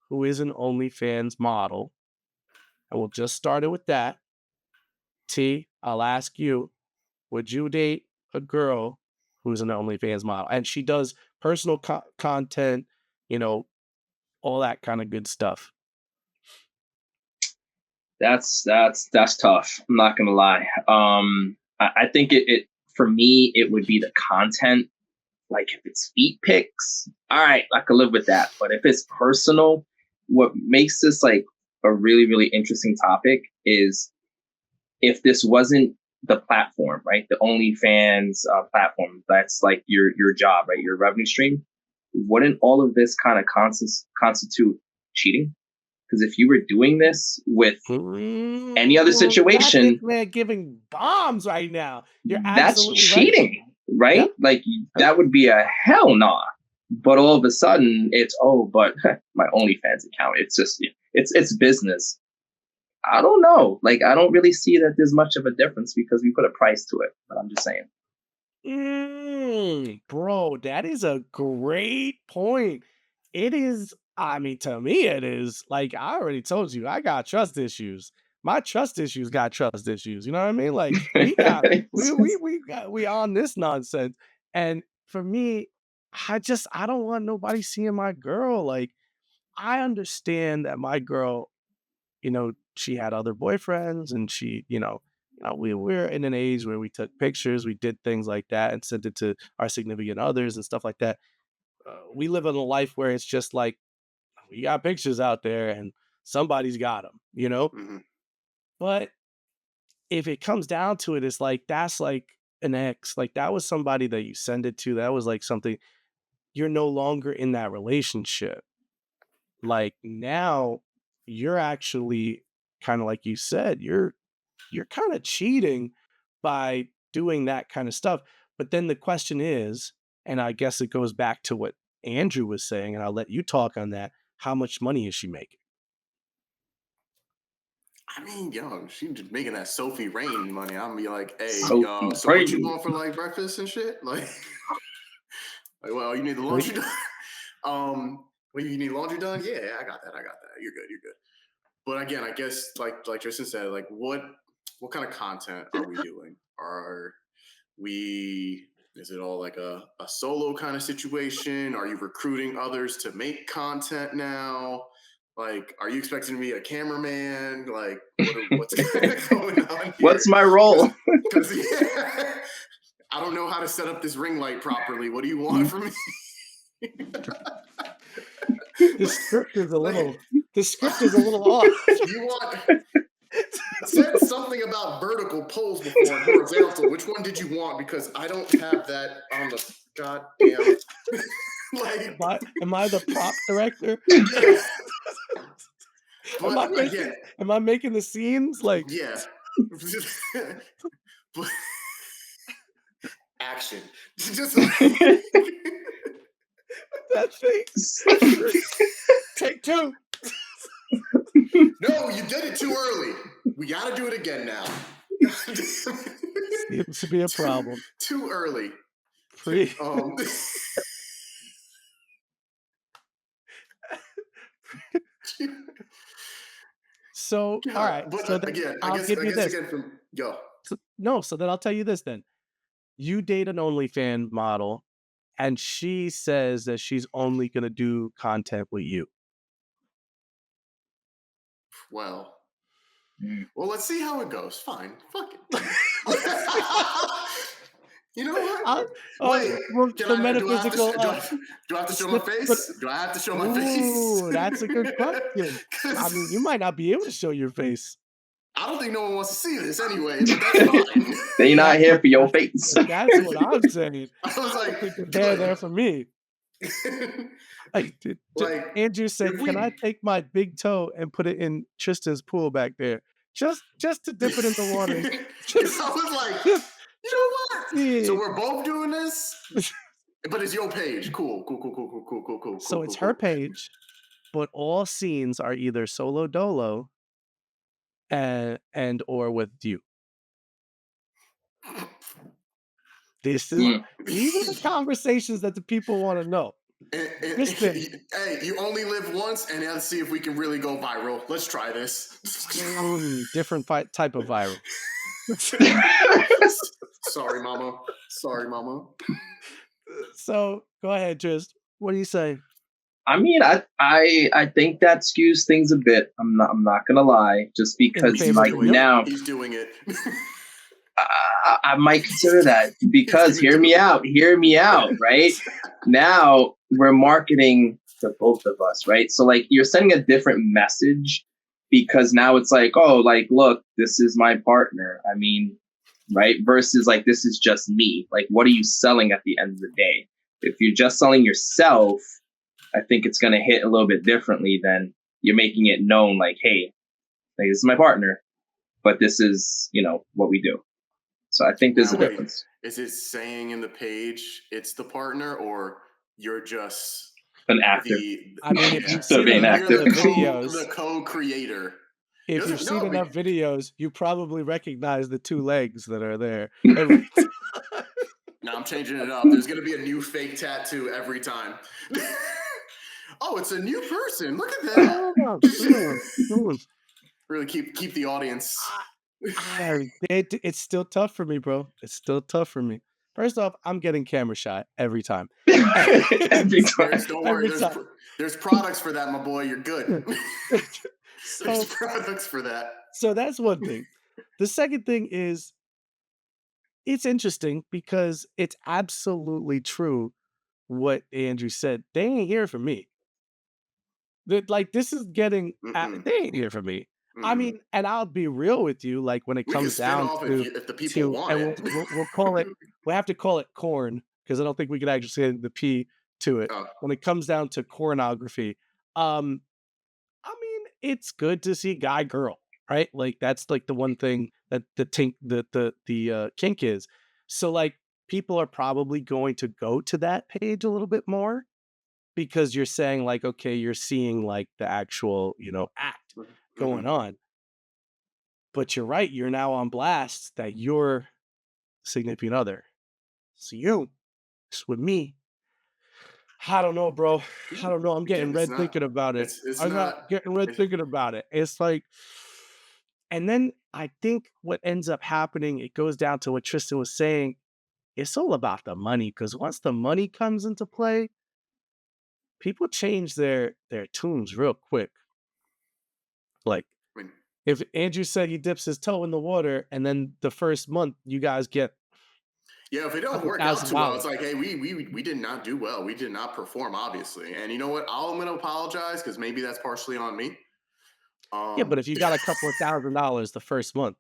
who is an OnlyFans model? And we'll just start it with that. T, I'll ask you, would you date a girl who's an OnlyFans model? And she does personal content, you know, all that kind of good stuff. That's tough. I'm not gonna lie. I think it for me it would be the content. Like if it's feet pics, all right, I could live with that. But if it's personal, what makes this like a really really interesting topic is if this wasn't the platform, right? The OnlyFans platform, that's like your job, right? Your revenue stream. Wouldn't all of this kind of constitute cheating? Because if you were doing this with any other That this situation, man giving bombs right now. You're that's absolutely right. cheating, right? Yep. Like that would be a hell nah. But all of a sudden, it's but my OnlyFans account. It's just it's business. I don't know. Like I don't really see that there's much of a difference because we put a price to it. But I'm just saying. Bro, that is a great point. It is, I mean, to me, it is like I already told you, I got trust issues. My trust issues got trust issues. You know what I mean? Like we on this nonsense. And for me, I don't want nobody seeing my girl. Like, I understand that my girl, she had other boyfriends and she, we're in an age where we took pictures, we did things like that and sent it to our significant others and stuff like that. We live in a life where it's just like we got pictures out there and somebody's got them. Hmm. But if it comes down to it, it's like that's like an ex, like that was somebody that you send it to. That was like something you're no longer in that relationship. Like now, you're actually kind of like you said, you're kind of cheating by doing that kind of stuff. But then the question is, and I guess it goes back to what Andrew was saying, and I'll let you talk on that. How much money is she making? I mean, yo, she just making that Sophie Rain money. I'm gonna be like, hey, Sophie so what you Brady. want for like breakfast and shit? Like, well, you need the Free? laundry done. Well, you need laundry done? Yeah, I got that. You're good. You're good. But again, I guess like Tristan said, like what kind of content are we doing? Are we is it all like a solo kind of situation? Are you recruiting others to make content now? Like, are you expecting to be a cameraman? Like, what's going on What's here? my role? Because yeah, I don't know how to set up this ring light properly. What do you want from me? The script is a Like, little. The script is a little off. you want said something about vertical poles before and horizontal. Which one did you want? Because I don't have that on the goddamn. Like, Am I the prop director? yeah. Am I But making again, am I making the scenes? Like yeah. But action. Just that face. Take 2. no, you did it too early. We got to do it again now. Seems to be a problem. Too early. Pre Um, So, all God, right. but So then again, I'll give I you guess this. again from yo. No, so then I'll tell you this then. You date an OnlyFans model and she says that she's only gonna do content with you. Well, Mm. let's see how it goes. Fine, fuck it. You know what? Uh, Wait, well, can the I? Do I have to? metaphysical Do I have to show my slip, but face? Do I have to show my face? ooh, that's a good question. I Because mean, you might not be able to show your face. I don't think no one wants to see this anyway, but that's fine. They That, not here but for your that's face. that's what I'm saying. I was I don't like, think that they're there good. for me. Like, Andrew said, if "Can I we, take my big toe and put it in Tristan's pool back there, just to dip it in the waters, because I was like, just you know what? So see." we're both doing this, but it's your page. Cool. So it's her page, but all scenes are either solo dolo and or with you. These are Mm. the conversations that the people want to know. Tristan, Hey, you only live once, and let's see if we can really go viral. Let's try this. different type of viral. Sorry, mama. Sorry, mama. So go ahead, Trist. What do you say? I mean, I think that skews things a bit. I'm not gonna lie, just In because favor like for you? now He's doing it. I might consider that because He's gonna hear me out, right? Now we're marketing to both of us, right? So like you're sending a different message because now it's like, oh, like look, this is my partner. I mean, right? Versus like this is just me. Like, what are you selling at the end of the day? If you're just selling yourself, I think it's gonna hit a little bit differently than you're making it known, like, hey, like this is my partner, but this is, what we do. So I think there's Now, a wait, difference. is it saying in the page it's the partner, or you're just An actor. I mean, if you've So seen being enough active. of the videos, the co-creator. if you've seen No, enough videos, you probably recognize the two legs that are there every time. no, I'm changing it up. There's gonna be a new fake tattoo every time. Oh, it's a new person. Look at that. Really keep the audience. It's still tough for me, bro. It's still tough for me. First off, I'm getting camera shy every time. Every time. Don't worry. There's products for that, my boy. You're good. There's products for that. So that's one thing. The second thing is it's interesting because it's absolutely true what Andrew said. They ain't here for me. Like this is getting they ain't here for me. I mean, and I'll be real with you. Like when it We can comes spin down off to if the people want and it. we'll call it. We'll have to call it corn because I don't think we can actually say the P to it. Oh. When it comes down to cornography, I mean, it's good to see guy girl, right? Like that's like the one thing that the kink is. So like people are probably going to go to that page a little bit more because you're saying like, okay, you're seeing like the actual, act going on. But you're right, you're now on blast that your significant other. So it's with me. I don't know, bro. I don't know. I'm getting Again, it's red not. thinking about it. It's I'm not not. getting red thinking about it. It's like, and then I think what ends up happening, it goes down to what Tristan was saying. It's all about the money because once the money comes into play, people change their tunes real quick. Like I mean, if Andrew said he dips his toe in the water and then the first month you guys get yeah, if it don't work out too well, it's like, hey, we did not do well. We did not perform, obviously. And you know what? I'm going to apologize because maybe that's partially on me. Yeah, but if you got a couple of $1,000 the first month,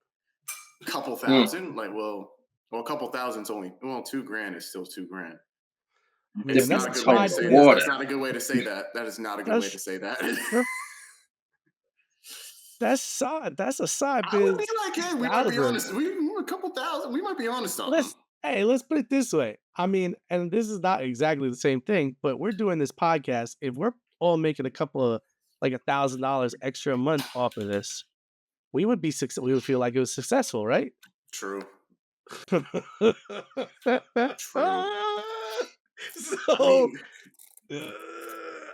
a couple thousand, like, a couple thousand's only $2,000 is still $2,000. I mean, It's that's not a a good way to side say that. business. That's not a good way to say that. That is not a good way to say that. That's a side I would business. be like, hey, we might be honest. We a couple thousand. We might be honest on them. Let's put it this way. I mean, and this is not exactly the same thing, but we're doing this podcast. If we're all making a couple of like $1,000 extra a month off of this, we would be we would feel like it was successful, right? True. True. So,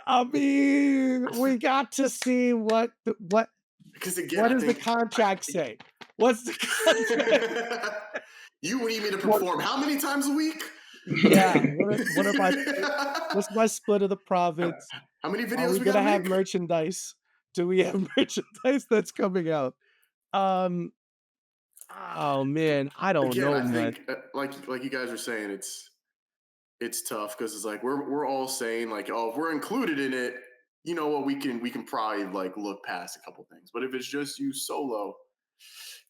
I mean, we got to see because again, what does the contract say? What's the contract? You need me to perform how many times a week? Yeah. What's my split of the profits? How many videos Are we we gonna gotta have make? merchandise? Do we have merchandise that's coming out? Oh man, I don't Again, know, I man. think like you guys are saying, it's tough because it's like we're all saying like, oh, if we're included in it, you know what, we can probably like look past a couple things. But if it's just you solo,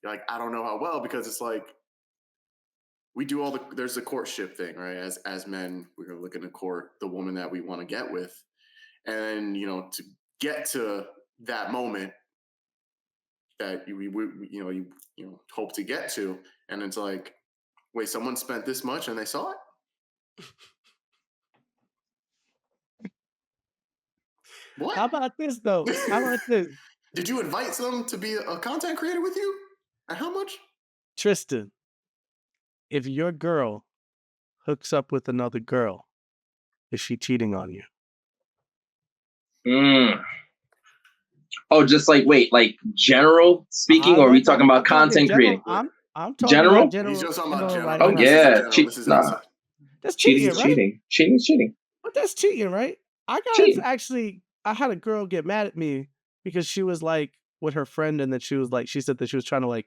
you're like, I don't know how well, because it's like we do all there's the courtship thing, right? As men, we're looking to court the woman that we want to get with, and to get to that moment that you hope to get to, and it's like, wait, someone spent this much and they saw it. What? How about this though? How about this, Did you invite them to be a content creator with you? And how much? Tristan? If your girl hooks up with another girl, is she cheating on you? Mm. Oh, just like wait, like general speaking, or are we Look, talking about I'm talking content general. creating? I'm talking about General? He's just talking about general general. right Oh Oh, now. this is yeah, general. This is nah. outside. That's Cheating cheating, is right? cheating. Cheating is cheating. But that's cheating, right? I got Cheating. to actually. I had a girl get mad at me because she was like with her friend, and then she was like, she said that she was trying to like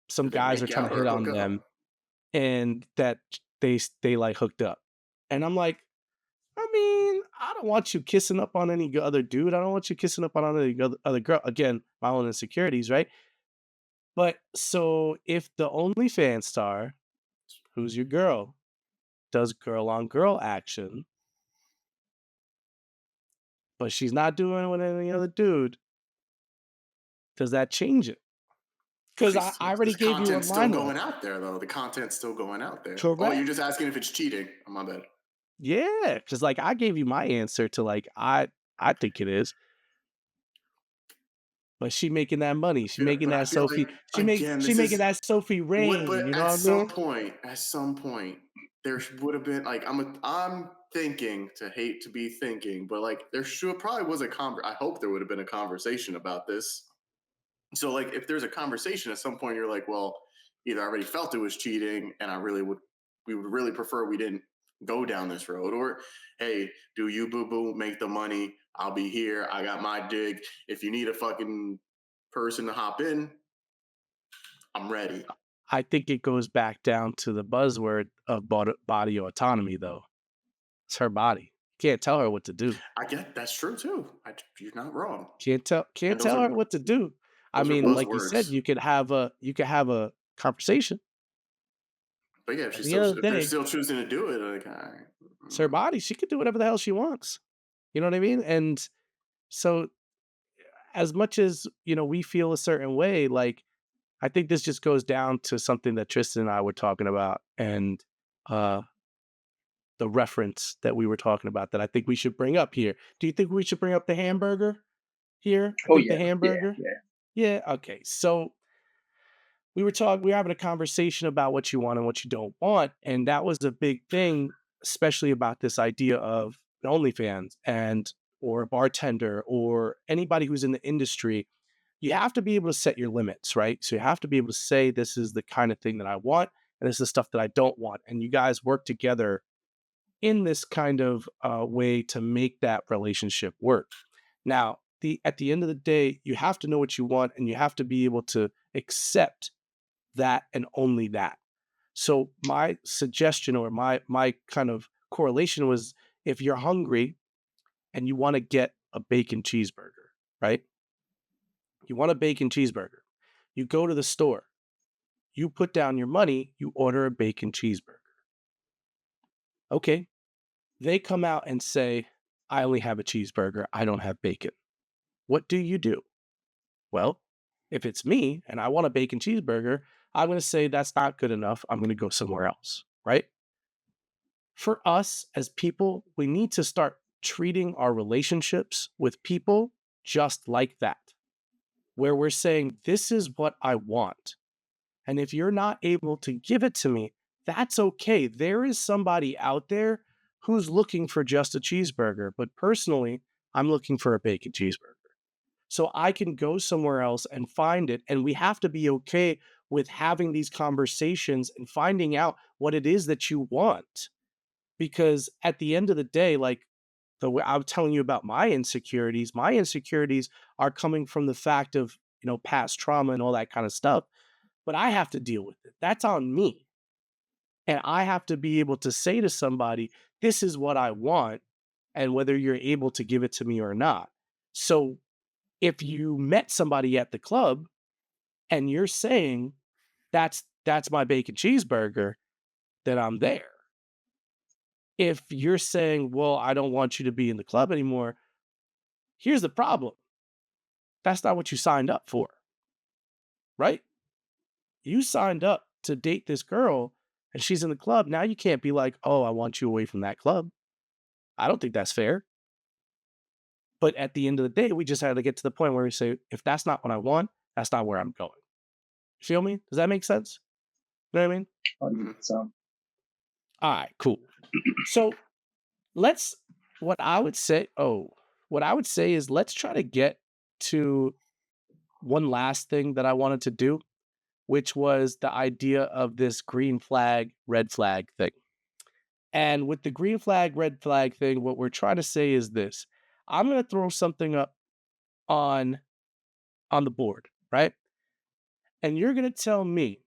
some Did they guys are make trying out to hit or on hook up? them, and that they like hooked up, and I'm like, I mean, I don't want you kissing up on any other dude. I don't want you kissing up on any other girl. Again, my own insecurities, right? But so if the OnlyFans star, who's your girl, does girl on girl action, but she's not doing it with any other dude, does that change it? Because I already This gave you what content's still mine was. going out there, though. The content's still going out there. Oh, you're Correct. just asking if it's cheating. Oh, my bad. Yeah, because like I gave you my answer to like I think it is, but she making that money. She making But I that feel like, Sophie. again, She this making is that Sophie what. Rain. But You know what I mean? at some point, there would have been like I'm thinking, to hate to be thinking, but like there should probably was I hope there would have been a conversation about this. So like if there's a conversation at some point, you're like, well, either I already felt it was cheating, and we would really prefer we didn't go down this road, or hey, do you boo boo make the money? I'll be here. I got my dig. If you need a fucking person to hop in, I'm ready. I think it goes back down to the buzzword of body autonomy, though. It's her body. Can't tell her what to do. I get that's true too. You're not wrong. Can't And those tell are her what to do. I those are mean, like you said, buzzwords. you could have a conversation. But yeah, At the end of the if they're day, still choosing to do it, like, all right. it's her Mm. body. She could do whatever the hell she wants. You know what I mean? And so, as much as we feel a certain way, like I think this just goes down to something that Tristan and I were talking about, and uh, the reference that we were talking about that I think we should bring up here. Do you think we should bring up the hamburger here? I Oh think the yeah, yeah, hamburger. yeah. Yeah. Okay. So we were having a conversation about what you want and what you don't want, and that was a big thing, especially about this idea of OnlyFans and or a bartender or anybody who's in the industry. You have to be able to set your limits, right? So you have to be able to say this is the kind of thing that I want, and this is the stuff that I don't want, and you guys work together in this kind of way to make that relationship work. Now, at the end of the day, you have to know what you want, and you have to be able to accept that and only that. So my suggestion or my kind of correlation was if you're hungry and you want to get a bacon cheeseburger, right? You want a bacon cheeseburger. You go to the store, you put down your money, you order a bacon cheeseburger. Okay. They come out and say, I only have a cheeseburger. I don't have bacon. What do you do? Well, if it's me and I want a bacon cheeseburger, I'm going to say that's not good enough. I'm going to go somewhere else, right? For us as people, we need to start treating our relationships with people just like that, where we're saying, this is what I want. And if you're not able to give it to me, that's okay. There is somebody out there who's looking for just a cheeseburger. But personally, I'm looking for a bacon cheeseburger. So I can go somewhere else and find it. And we have to be okay with having these conversations and finding out what it is that you want. Because at the end of the day, like the way I'm telling you about my insecurities are coming from the fact of past trauma and all that kind of stuff, but I have to deal with it. That's on me. And I have to be able to say to somebody, this is what I want, and whether you're able to give it to me or not. So if you met somebody at the club and you're saying that's my bacon cheeseburger, then I'm there. If you're saying, well, I don't want you to be in the club anymore, here's the problem. That's not what you signed up for, right? You signed up to date this girl and she's in the club. Now you can't be like, oh, I want you away from that club. I don't think that's fair. But at the end of the day, we just had to get to the point where we say, if that's not what I want, that's not where I'm going. Feel me? Does that make sense? You know what I mean? So All right, cool. So what I would say is let's try to get to one last thing that I wanted to do, which was the idea of this green flag, red flag thing. And with the green flag, red flag thing, what we're trying to say is this. I'm going to throw something up on the board, right? And you're going to tell me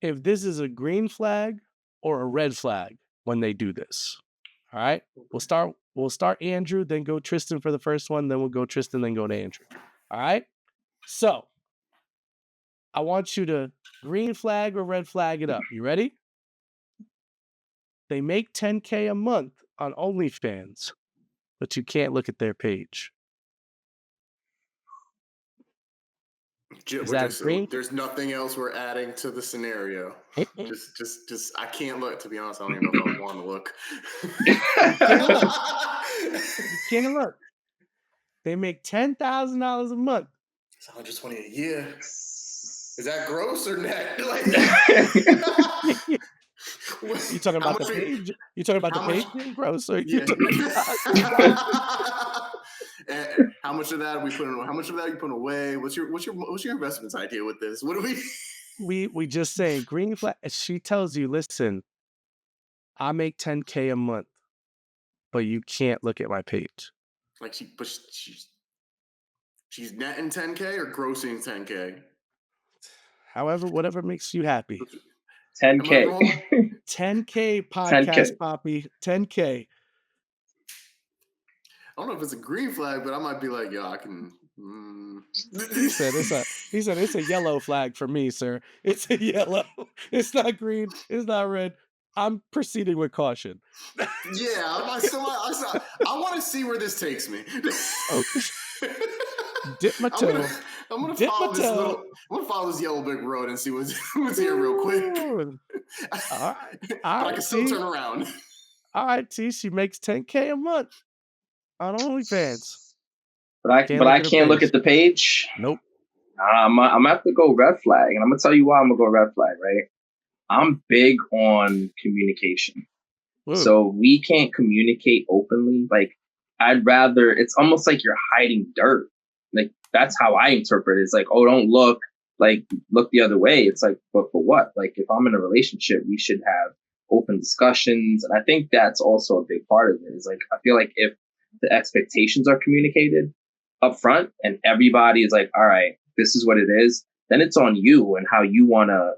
if this is a green flag or a red flag when they do this. All right? We'll start Andrew, then go Tristan for the first one, then we'll go Tristan, then go to Andrew. All right? So, I want you to green flag or red flag it up. You ready? They make $10K a month on OnlyFans, but you can't look at their page. Is that green? There's nothing else we're adding to the scenario. Just I can't look. To be honest, I don't even know if I want to look. You can't look. They make $10,000 a month. It's 120 a year. Is that gross or net? Like, you talking about the page? You talking about the page being gross? Or yeah. And how much of that are we putting? How much of that are you putting away? What's your investments idea with this? What do we just saying green flag? She tells you, listen, I make $10K a month, but you can't look at my page. Like she's netting 10K or grossing 10K. However, whatever makes you happy. 10K. 10K podcast 10K. Poppy. 10K. I don't know if it's a green flag, but I might be like, yo, I can. He said it's a yellow flag for me, sir. It's a yellow. It's not green. It's not red. I'm proceeding with caution. Yeah, I want to see where this takes me. Oh. Dip my toe. I'm gonna follow this yellow brick road and see what's here real quick. All right. But I can still turn around. All right, T. She makes $10K a month on OnlyFans. But I can't look at the page. Nope. I'm gonna have to go red flag, and I'm gonna tell you why I'm gonna go red flag. Right? I'm big on communication. Ooh. So we can't communicate openly. Like I'd rather. It's almost like you're hiding dirt. Like that's how I interpret it. It's like, oh, don't look. Like look the other way. It's like, but for what? Like if I'm in a relationship, we should have open discussions, and I think that's also a big part of it. Is like I feel like if the expectations are communicated up front and everybody is like, all right, this is what it is, then it's on you and how you want to,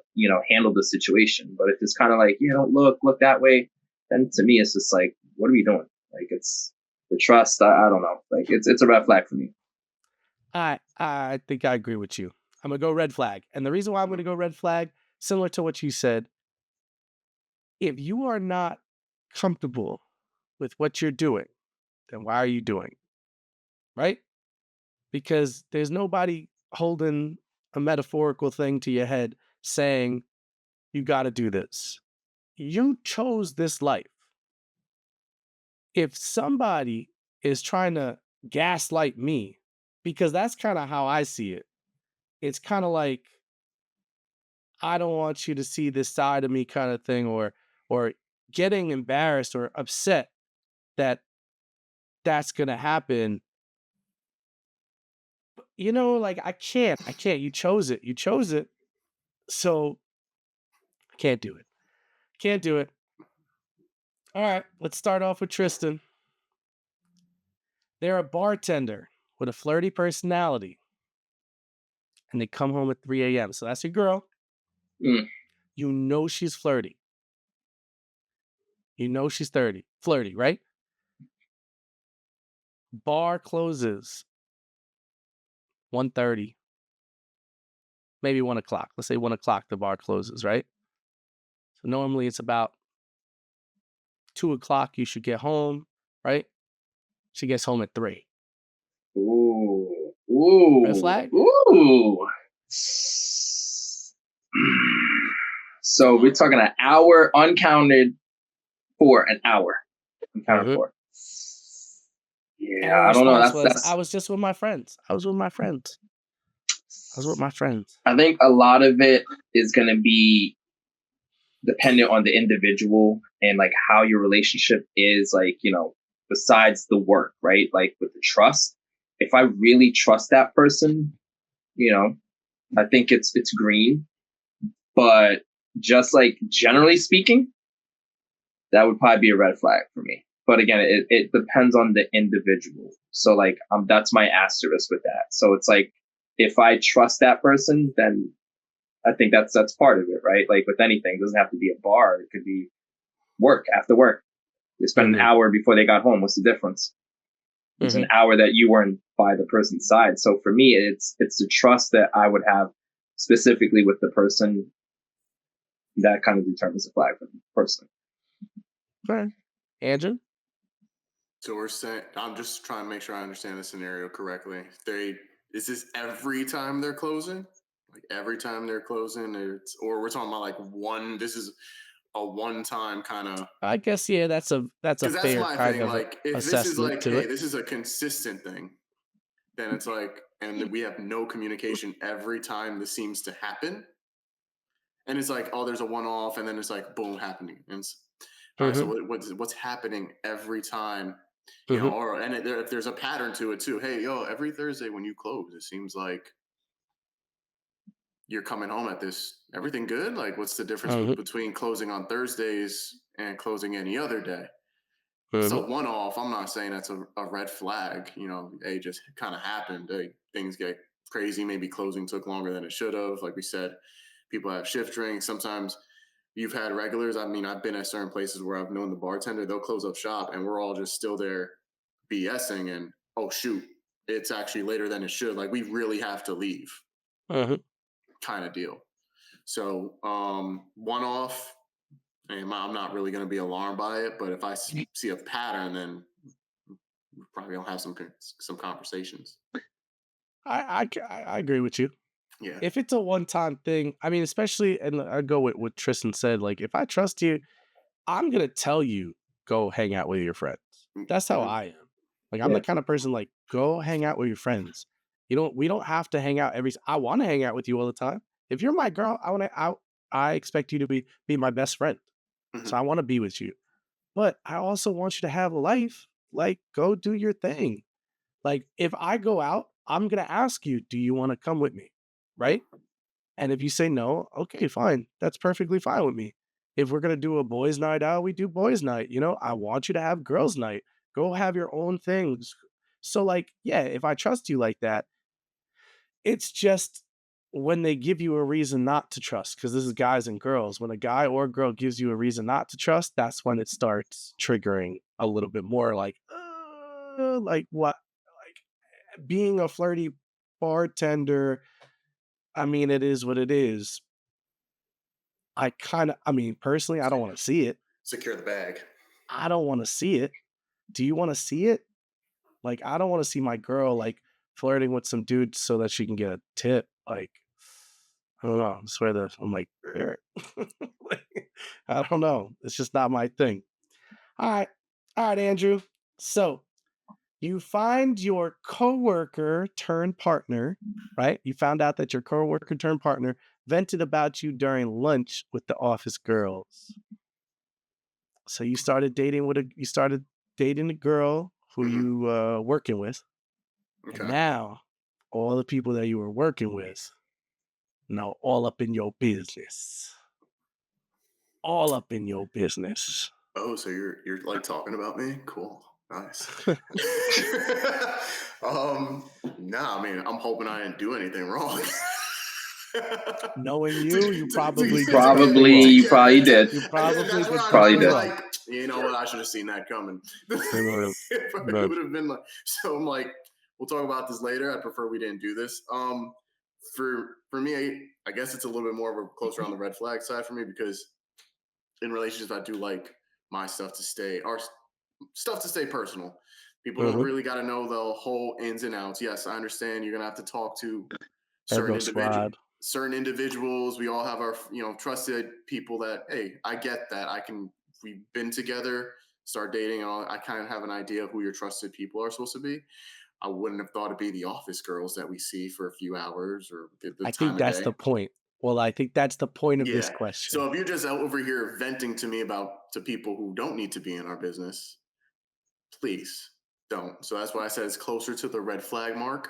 handle the situation. But if it's kind of like, don't look that way, then to me, it's just like, what are we doing? Like it's the trust. I don't know. Like it's a red flag for me. I think I agree with you. I'm going to go red flag. And the reason why I'm going to go red flag, similar to what you said, if you are not comfortable with what you're doing, then why are you doing it? Right? Because there's nobody holding a metaphorical thing to your head saying, you got to do this. You chose this life. If somebody is trying to gaslight me, because that's kind of how I see it. It's kind of like, I don't want you to see this side of me kind of thing, or getting embarrassed or upset that that's going to happen. Like I can't, you chose it. So I can't do it. All right, let's start off with Tristan. They're a bartender with a flirty personality. and they come home at 3 a.m. So that's your girl. Mm. You know she's flirty. You know she's flirty, right? Bar closes 1:30, maybe 1 o'clock. Let's say 1 o'clock the bar closes, right? So normally it's about 2 o'clock you should get home, right? She gets home at 3. Ooh. Red Ooh. flag? Ooh. So we're talking an hour uncounted for an hour. Uncounted Mhm. for. And Yeah, her I don't know. response That's was, I that's. was just with my friends. I was with my friends. I was with my friends. I think a lot of it is going to be dependent on the individual and like how your relationship is, like, you know, besides the work, right? Like with the trust. If I really trust that person, you know, I think it's green. But just like generally speaking, that would probably be a red flag for me. But again, it depends on the individual. So like that's my asterisk with that. So it's like if I trust that person, then I think that's part of it, right? Like with anything, it doesn't have to be a bar. It could be work, after work. They spent an Mhm. hour before they got home. What's the difference? It's an Mhm. hour that you weren't by the person's side. So for me, it's the trust that I would have specifically with the person that kind of determines the flag for the person. Okay. Andrew? So we're saying, I'm just trying to make sure I understand the scenario correctly. Is this every time they're closing? Like every time they're closing, or we're talking about like one. This is a one-time kind of. I guess yeah, that's a Because that's fair my kind thing. of Like, if this is assessment like, to hey, it. this is a consistent thing, then it's like, and we have no communication every time this seems to happen. And it's like, oh, there's a one-off, and then it's like, boom, happening. And it's, all right, so Mhm. what's happening every time, Mhm. or if there's a pattern to it too. Hey, yo, every Thursday when you close, it seems like you're coming home at this. Everything good? Like, what's the difference Mhm. between closing on Thursdays and closing any other day? Mhm. So one off, I'm not saying that's a red flag. Hey, just kind of happened. Hey, things get crazy. Maybe closing took longer than it should have. Like we said, people have shift drinks. Sometimes you've had regulars. I mean, I've been at certain places where I've known the bartender. They'll close up shop, and we're all just still there BSing. And oh shoot, it's actually later than it should. Like we really have to leave, Mhm. kind of deal. So one off. And I'm not really going to be alarmed by it, but if I see a pattern, then we probably gonna have some conversations. I agree with you. Yeah. If it's a one-time thing, I mean, especially, and I go with what Tristan said. Like, if I trust you, I'm gonna tell you go hang out with your friends. That's how Mm-hmm. I am. Like, I'm Yeah. the kind of person like go hang out with your friends. We don't have to hang out I want to hang out with you all the time. If you're my girl, I expect you to be my best friend. So I Mm-hmm. want to be with you. But I also want you to have a life. Like, go do your thing. Like, if I go out, I'm gonna ask you, do you want to come with me? Right? And if you say no, okay, fine. That's perfectly fine with me. If we're gonna do a boys' night out, we do boys' night. I want you to have girls' night. Go have your own things. So, like, yeah, if I trust you like that, it's just when they give you a reason not to trust, because this is guys and girls. When a guy or a girl gives you a reason not to trust, that's when it starts triggering a little bit more. Like what? Like being a flirty bartender. I mean, it is what it is. I mean, personally, I don't want to see it. Secure the bag. I don't want to see it. Do you want to see it? Like, I don't want to see my girl like flirting with some dude so that she can get a tip. Like, I don't know. I swear that I'm like, like, I don't know. It's just not my thing. All right. All right, Andrew. So you find your coworker turned partner, right? You found out that your coworker turned partner vented about you during lunch with the office girls. So you started dating a girl who Mm-hmm. you working with, and Okay. now all the people that you were working with know all up in your business. All up in your business. Oh, so you're like talking about me? Cool. Nice. Nah, I mean, I'm hoping I didn't do anything wrong. Knowing you, you To probably did get something Probably wrong. you probably did. You and probably that's where did I would Probably have something been did. wrong. like, you know what? I should have seen that coming. Right. It probably Right. would have been like. So I'm like, we'll talk about this later. I prefer we didn't do this. For me, I guess it's a little bit more of a closer on the red flag side for me because in relationships, I do like my stuff to stay our stuff to stay personal. People don't Mhm. really got to know the whole ins and outs. Yes, I understand you're gonna have to talk to certain Ego individual squad. certain individuals. We all have our trusted people that hey, I get that. We've been together, start dating, and all, I kind of have an idea of who your trusted people are supposed to be. I wouldn't have thought it'd be the office girls that we see for a few hours or the I time think of that's day. the point. Well, I think that's the point of this Yeah. question. So if you're just out over here venting to me about to people who don't need to be in our business, please don't. So that's why I said it's closer to the red flag mark.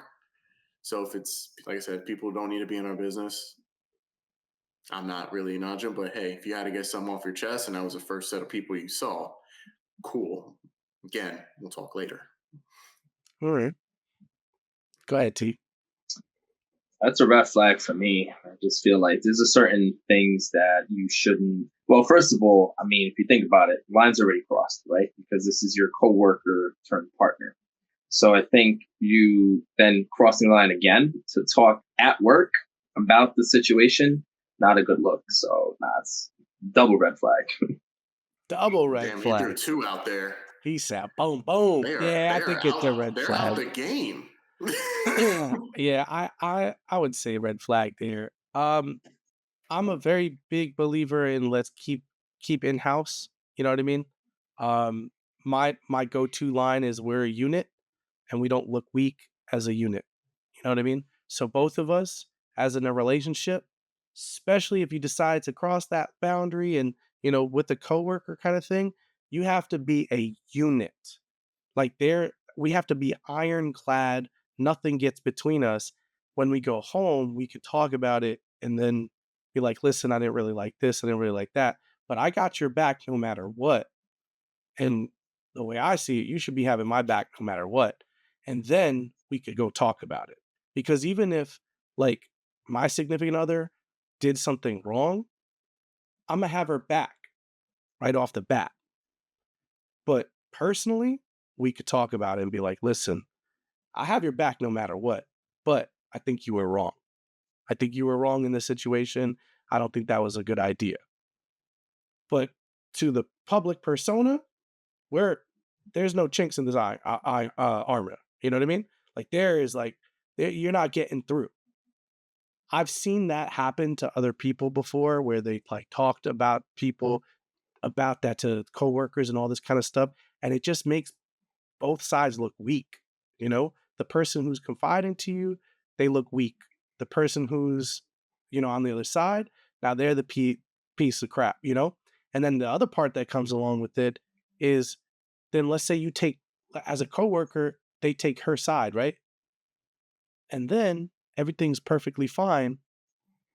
So if it's like I said, people who don't need to be in our business, I'm not really nudging. But hey, if you had to get something off your chest and that was the first set of people you saw, cool. Again, we'll talk later. All right. Go ahead, T. That's a red flag for me. I just feel like there's a certain things that you shouldn't. Well, first of all, I mean, if you think about it, lines already crossed, right? Because this is your coworker turned partner. So I think you then crossing the line again to talk at work about the situation, not a good look. So it's double red flag. Double red Damn, he threw flag. two out there. He said, boom, boom. Yeah, I They are think it's a out. red They're out flag. the game. Yeah, I would say red flag there. I'm a very big believer in let's keep in house. You know what I mean? Um, my go-to line is we're a unit and we don't look weak as a unit. You know what I mean? So both of us, as in a relationship, especially if you decide to cross that boundary and with a coworker kind of thing, you have to be a unit. Like we have to be ironclad. Nothing gets between us. When we go home, we could talk about it and then be like, listen, I didn't really like this, I didn't really like that. But I got your back no matter what. And the way I see it, you should be having my back no matter what. And then we could go talk about it. Because even if like my significant other did something wrong, I'm gonna have her back right off the bat. But personally, we could talk about it and be like, listen, I have your back no matter what, but I think you were wrong. I think you were wrong in this situation. I don't think that was a good idea. But to the public persona, where there's no chinks in this armor. You know what I mean? Like there is like you're not getting through. I've seen that happen to other people before, where they like talked about people about that to coworkers and all this kind of stuff, and it just makes both sides look weak. The person who's confiding to you, they look weak. The person who's, on the other side, now they're the piece of crap. And then the other part that comes along with it is then let's say you take, as a coworker, they take her side, right? And then everything's perfectly fine.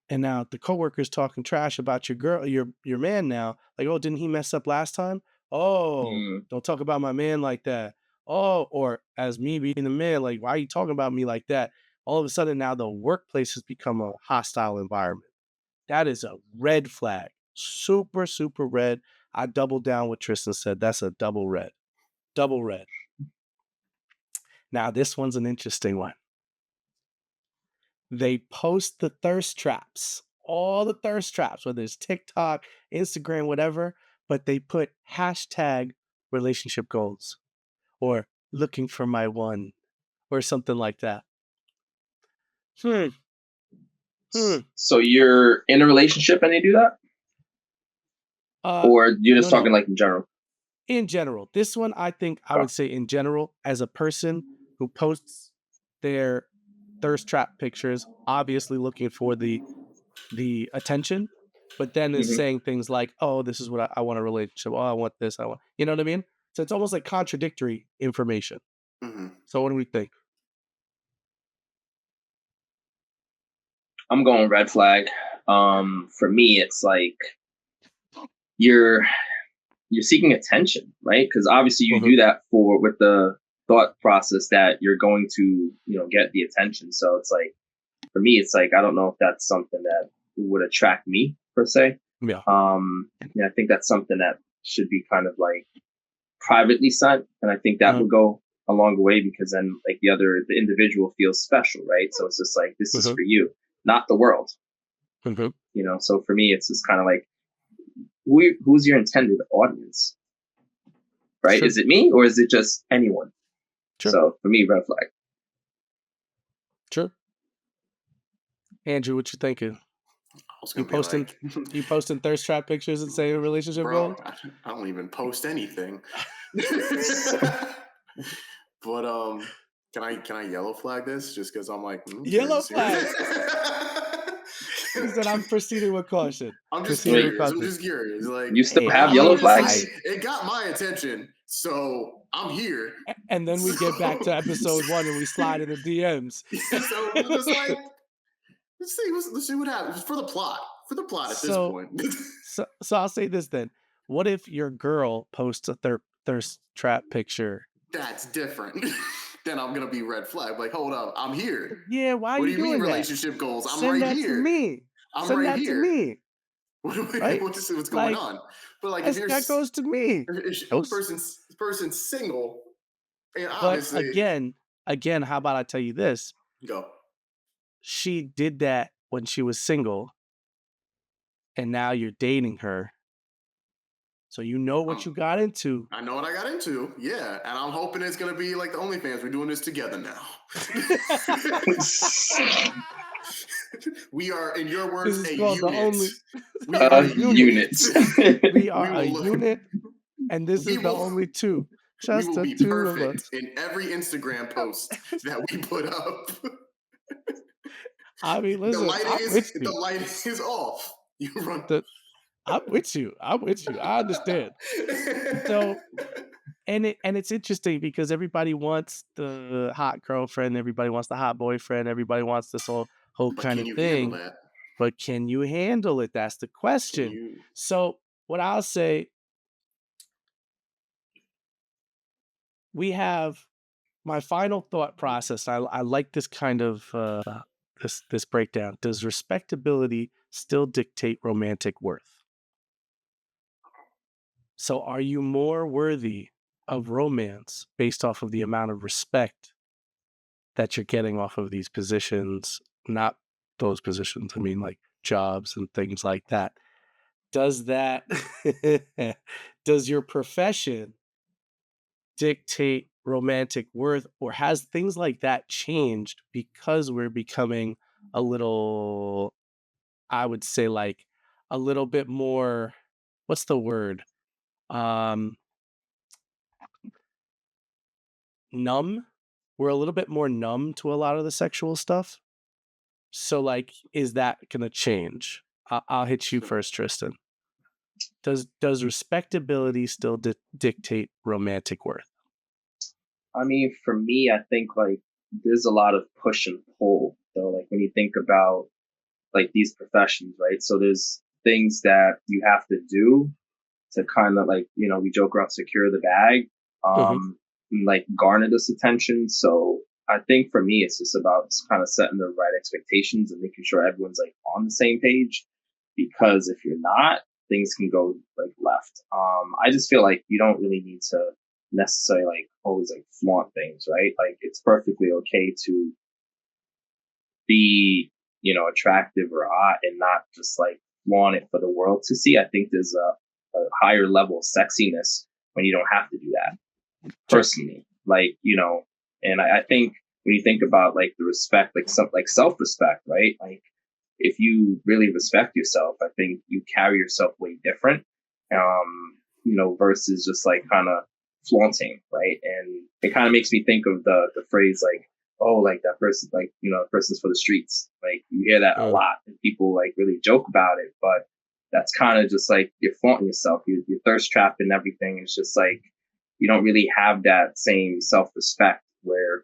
And now the coworker's talking trash about your girl, your man now. Like, oh, didn't he mess up last time? Oh, Mm. don't talk about my man like that. Oh, or as me being the man, like, why are you talking about me like that? All of a sudden now the workplace has become a hostile environment. That is a red flag. Super, super red. I double down what Tristan said. That's a double red. Double red. Now this one's an interesting one. They post the thirst traps, all the thirst traps, whether it's TikTok, Instagram, whatever, but they put hashtag relationship goals or looking for my one or something like that. Hmm. Hmm. So you're in a relationship and they do that, or you're just No, no. talking like in general? In general, this one, I think I Oh. would say in general, as a person who posts their thirst trap pictures, obviously looking for the attention, but then is Mhm. saying things like, "Oh, this is what I want a relationship. Oh, I want this. I want." You know what I mean? So it's almost like contradictory information. Mhm. So what do we think? I'm going red flag. For me, it's like you're you're seeking attention, right? Because obviously you Mhm. do that for with the thought process that you're going to, get the attention. So it's like for me, it's like I don't know if that's something that would attract me per se. Yeah. Yeah, I think that's something that should be kind of like privately sent, and I think that Uh-huh. would go a long way because then like the individual feels special, right? So it's just like this is Uh-huh. for you, not the world, Uh-huh. So for me, it's just kind of like who's your intended audience, right? Sure. Is it me or is it just anyone? Sure. So for me, red flag. Sure. Andrew, what you thinking? I was You gonna be posting like, you posting thirst trap pictures and saying relationship bro, goals? I don't even post anything. But can I yellow flag this just because I'm like, okay, Yellow he's serious? flag. He said, "I'm proceeding with caution." I'm just Proceeding with Wait, curious. I'm caution. just curious. Like, you still Hey, have I yellow mean, flags? it got my attention, so I'm here. and then we get back to episode 1 and we slide in the DMs. So we're just like, let's see what happens for the plot. For the plot at this So, point. so I'll say this then: what if your girl posts a thirst trap picture? That's different. Then I'm gonna be red flag. Like, hold up, I'm here. Yeah, why are What do you you mean doing that? relationship goals? I'm Send right that to here. me. I'm Send right that to here. me. Right? What's going Like on? But like, if that goes to me. if the Those, person's single, and but obviously again, how about I tell you this? go. She did that when she was single, and now you're dating her, so you know what I'm, you got into. I know what I got into. Yeah, and I'm hoping it's gonna be like the OnlyFans. We're doing this together now. We are, in your This words, is a called the unit. only. We A are a unit. unit. Units. We we are a will look. unit, and this We is the will. only two. We Just will the be two of perfect us. in every Instagram post that we put up. I mean, The listen, lighting I'm with is the you. lighting is off. You run. I'm with you. I'm with you. I understand. So, and it's interesting because everybody wants the hot girlfriend, everybody wants the hot boyfriend, everybody wants this whole But kind can of you handle thing. that? But can you handle it? That's the Can question. you? So, what I'll say, we have my final thought process. I like this kind of this breakdown. Does respectability still dictate romantic worth? So, are you more worthy of romance based off of the amount of respect that you're getting off of these positions? Not those positions, I mean, like jobs and things like that. Does that, does your profession dictate romantic worth, or has things like that changed because we're becoming a little, I would say, like a little bit more, what's the word? Um, Numb. We're a little bit more numb to a lot of the sexual stuff. So, like, is that gonna change? I'll hit you first, Tristan. Does respectability still dictate romantic worth? I mean, for me, I think like there's a lot of push and pull. So like when you think about like these professions, right? So there's things that you have to do to kind of like, we joke around secure the bag, Hmm. and, like garner this attention. So I think for me, it's just about kind of setting the right expectations and making sure everyone's like on the same page. Because if you're not, things can go like left. I just feel like you don't really need to necessarily like always like flaunt things, right? Like it's perfectly okay to be, attractive or hot and not just like flaunt it for the world to see. I think there's a higher level of sexiness when you don't have to do that Sure. personally. Like, and I think when you think about like the respect, like some like self respect, right? Like if you really respect yourself, I think you carry yourself way different, versus just like kind of flaunting, right? And it kind of makes me think of the phrase like, oh, like that person, like, the person's for the streets. Like you hear that a Uh, lot and people like really joke about it, but that's kind of just like you're flaunting yourself, you're thirst trapped and everything. It's just like, you don't really have that same self respect where,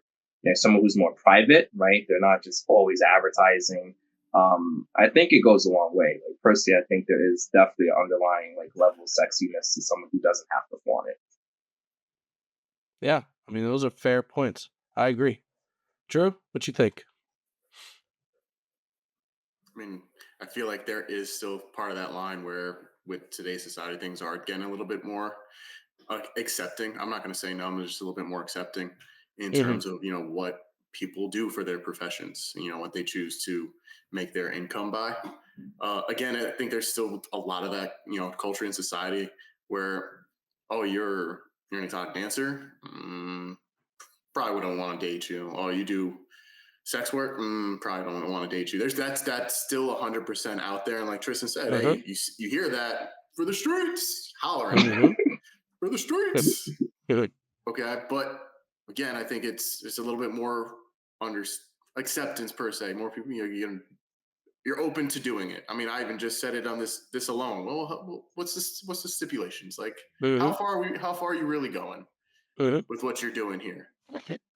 someone who's more private, right? They're not just always advertising. I think it goes a long way. Like personally, I think there is definitely an underlying like level of sexiness to someone who doesn't have to flaunt it. yeah, I mean, those are fair points. I agree. Drew, what you think? mean, I feel like there is still part of that line where with today's society, things are getting a little bit more accepting. I'm not going to say no, I'm just a little bit more accepting in Hmm. terms of, what people do for their professions, what they choose to make their income by. Again, I think there's still a lot of that, culture in society where, oh, you're an exotic dancer. Probably wouldn't want to date you. Oh, you do sex work. Probably don't want to date you. That's still 100% out there. And like Tristan said, Uh-huh. hey, you hear that for the streets, hollering Hmm. for the streets. Good. Okay, but again, I think it's a little bit more under acceptance per se. More people, you're open to doing it. I mean, I even just said it on this alone. Well, what's this? What's the stipulations? Like, Hmm. How far are you really going Hmm. with what you're doing here?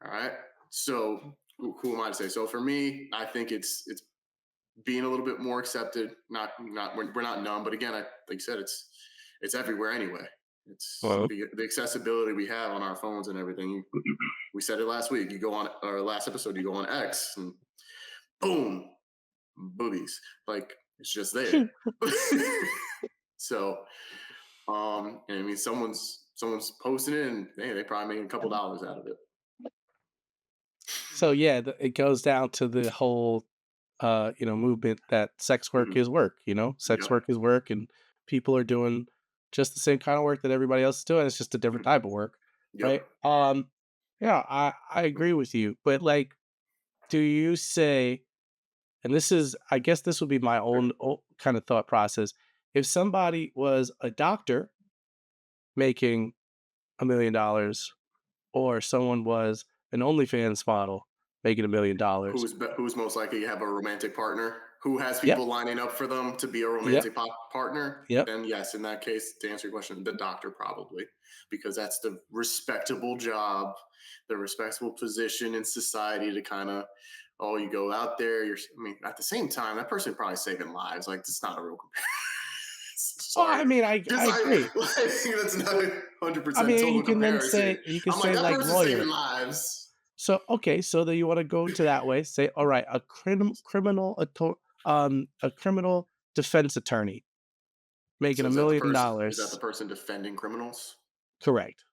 All right. So who am I to say? So for me, I think it's being a little bit more accepted. Not we're not numb, but again, like you said, it's everywhere anyway. It's Well, the accessibility we have on our phones and everything. We said it last week. You go on our last episode. You go on X and boom, boobies. Like it's just there. So, and I mean, someone's posting it, and hey, they probably made a couple dollars out of it. so yeah, it goes down to the whole movement that sex work Mhm. is work. Sex Yep. work is work, and people are doing just the same kind of work that everybody else is doing. It's just a different Mhm. type of work, right? Yep. Yeah, I agree with you, but like, do you say? And this is, I guess, this would be my own kind of thought process. If somebody was a doctor making $1 million, or someone was an OnlyFans model making $1 million. Who's most likely to have a romantic partner? Who has Yep, people lining up for them to be a yep, romantic partner? yep. Then yes, in that case, to answer your question, the doctor probably, because that's the respectable job, the respectable position in society to kind of, oh, you go out there. I mean, at the same time, that person probably saving lives. Like, it's not a real comparison. Oh, Sorry, I mean, I agree. I think that's not a hundred I percent mean, total comparison. you can I'm like say that like person's saving lawyer. lives. So okay, so then you want to go to that way. Say, all right, a criminal defense attorney making So a million is that the dollars. person defending criminals? Correct.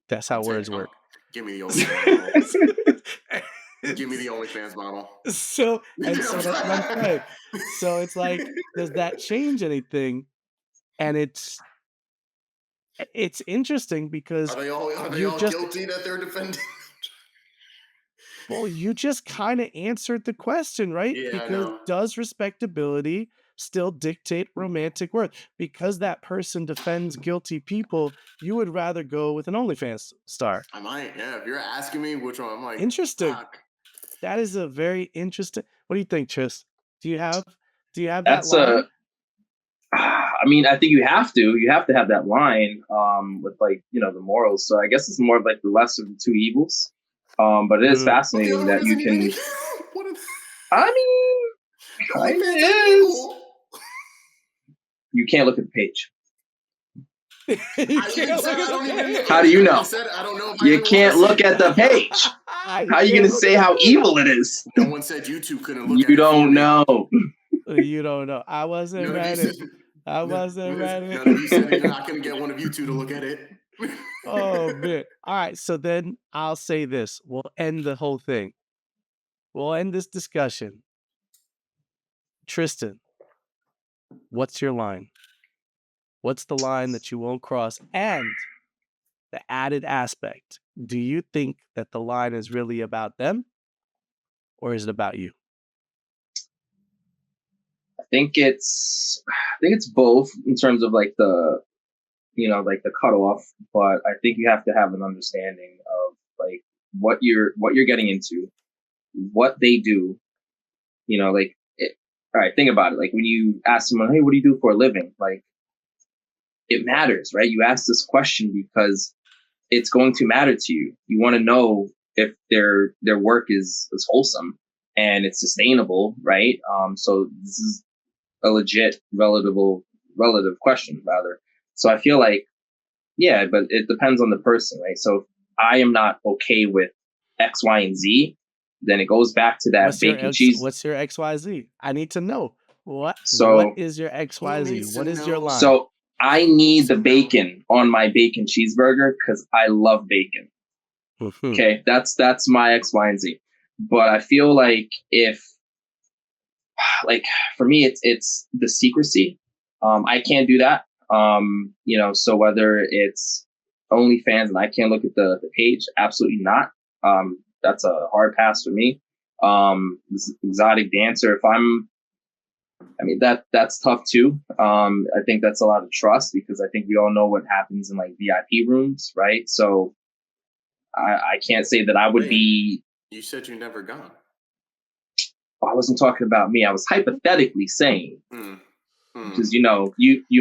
That's how I'm taking. words work. Give me the OnlyFans model. Give me the OnlyFans model. So that's what I'm saying. So it's like, does that change anything? And it's interesting because Are they you all just guilty that they're defending? well, you just kind of answered the question, right? Yeah, I Because know. does respectability still dictate romantic worth? Because that person defends guilty people, you would rather go with an OnlyFans star. I might. Yeah, if you're asking me which one, I'm like, Interesting. fuck. That is a very interesting. What do you think, Tris? Do you have that That's a. line? I mean, I think you have to. You have to have that line with like the morals. So I guess it's more of like the lesser of the two evils. But it is Mm. But the fascinating other one that you isn't even. can. What is, I mean, kind OnlyFans of ain't is. evil. You can't look at the page. You I even can't said look I at the don't even. How do you I know? said I don't know if I You even want to can't see look it. at the page. page. How are you can't gonna look say at the how page. evil it is? No one said YouTube couldn't look You at it for don't me. know. You don't know. I wasn't None of you ready. said. I wasn't ready. None of you said you're not going to get one of you two to look at it. Oh man. All right. So then I'll say this. We'll end the whole thing. We'll end this discussion. Tristan, what's your line? What's the line that you won't cross? And the added aspect. Do you think that the line is really about them, or is it about you? I think it's both in terms of like like the cutoff, but I think you have to have an understanding of like what you're getting into, what they do. Like all right, think about it. Like when you ask someone, "Hey, what do you do for a living?" Like it matters, right? You ask this question because it's going to matter to you. You want to know if their work is wholesome and it's sustainable, right? So this is a legit relative question rather. So I feel like yeah, but it depends on the person, right? So if I am not okay with X, Y, and Z, then it goes back to that bacon cheese. What's your XYZ? I need to know. What So is your He XYZ? needs to What is your know. line? so I need the bacon on my bacon cheeseburger because I love bacon. Mhm. Okay, that's my X, Y, and Z. But I feel like if like for me it's the secrecy. I can't do that. So whether it's OnlyFans and I can't look at the page, absolutely not. That's a hard pass for me. Exotic dancer, if I mean that's tough too. I think that's a lot of trust because I think we all know what happens in like VIP rooms, right? So I can't say that I would Wait. be. You said you never gone. I wasn't talking about me. I was hypothetically saying because you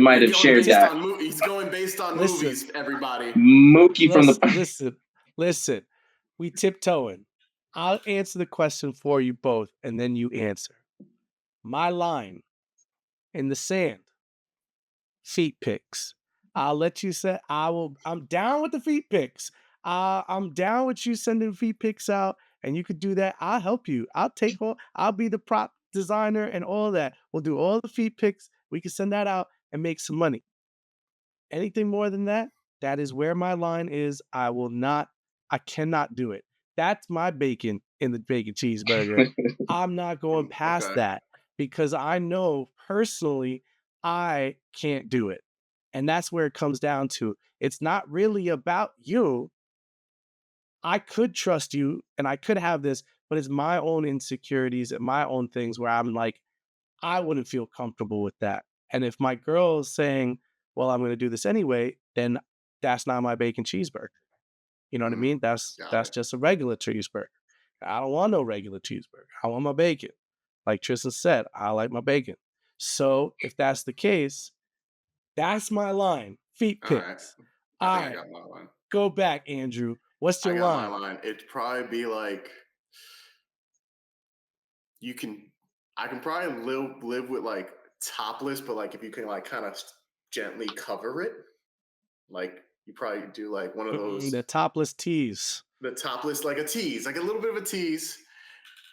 might have shared that. He's going based on Listen. movies. Everybody. Mookie from the Listen. We tiptoeing. I'll answer the question for you both, and then you answer. My line in the sand. Feet pics. I'll let you say. I'm down with the feet pics. I'm down with you sending feet pics out, and you could do that. I'll help you. I'll be the prop designer and all that. We'll do all the feet pics. We can send that out and make some money. Anything more than that, that is where my line is. I cannot do it. That's my bacon in the bacon cheeseburger. I'm not going past that because I know personally I can't do it. And that's where it comes down to. It's not really about you. I could trust you and I could have this, but it's my own insecurities and my own things where I'm like, I wouldn't feel comfortable with that. And if my girl is saying, well, I'm going to do this anyway, then that's not my bacon cheeseburger. You know what I mean? That's just a regular cheeseburger. I don't want no regular cheeseburger. I want my bacon. Like Tristan said, I like my bacon. So if that's the case, that's my line. Feet All right. pics. I All think right. I got my line. Go back, Andrew. What's your line? I got my line. It'd probably be like I can probably live with like topless, but like if you can like kind of gently cover it, like you probably do like one of those The topless tees. The topless, like a tease, like a little bit of a tease.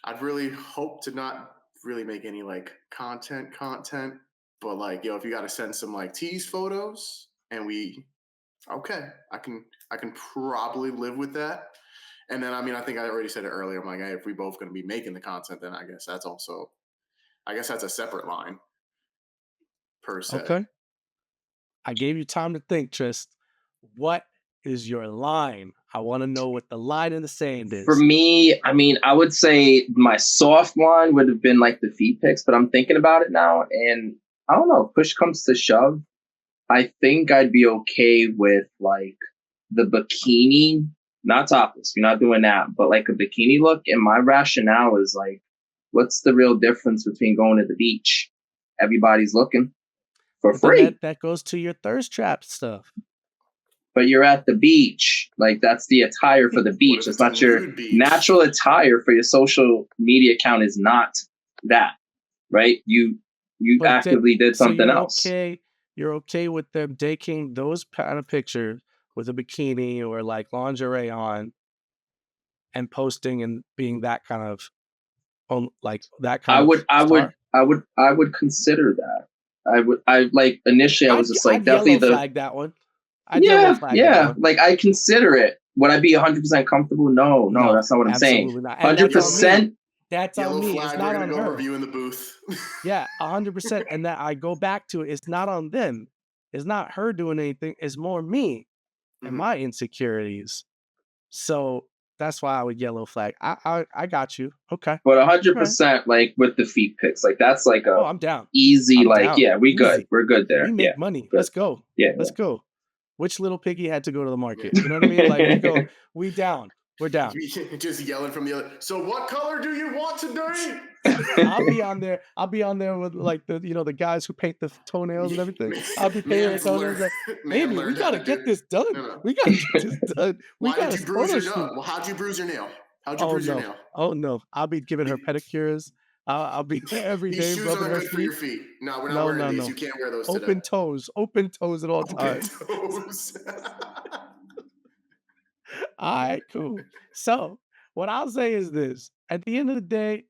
I'd really hope to not really make any like content, but like if you got to send some like tease photos, and I can probably live with that. And then I think I already said it earlier. I'm like, hey, if we both going to be making the content, then I guess that's a separate line per se. Okay. I gave you time to think, Trist. What is your line? I want to know what the line in the sand is. For me, I would say my soft line would have been like the feet pics, but I'm thinking about it now, and I don't know. Push comes to shove, I think I'd be okay with like the bikini, not topless. We're not doing that, but like a bikini look. And my rationale is like, what's the real difference between going to the beach? Everybody's looking for free. That goes to your thirst trap stuff. But you're at the beach. Like that's the attire for the beach. It's not your natural attire for your social media account is not that, right? You actively did something else. You're okay with them taking those kind of pictures with a bikini or like lingerie on and posting and being that kind of like that kind of star? I would consider that. Initially I was just like definitely flag that one. Yeah. Like I consider it. Would I be 100% comfortable? No, that's not what I'm saying. 100%. That's on me. It's not on her. Review in the booth. Yeah, 100%. And that I go back to it. It's not on them. It's not her doing anything. It's more me and my insecurities. So that's why I would yellow flag. I got you. Okay. But 100% like with the feet pics. Like that's like I'm down. Easy. I'm like down. yeah, we Easy. good. We're good there. We make money. Let's go. Yeah. Let's go. Which little piggy had to go to the market? You know what I mean? Like we down. We're down. Just yelling from the other. So what color do you want today? I'll be on there with like the guys who paint the toenails and everything. I'll be painting the toenails. Like, baby, we gotta get this done. No. We gotta get this done. Why did you bruise your nail? Well, how'd you bruise your nail? Your nail? Oh no! I'll be giving her pedicures. I'll be there every day. These shoes aren't good for your feet. No, we're not wearing these. You can't wear those today. Open toes at all times. Toes. All right, cool. So What I'll say is this: at the end of the day,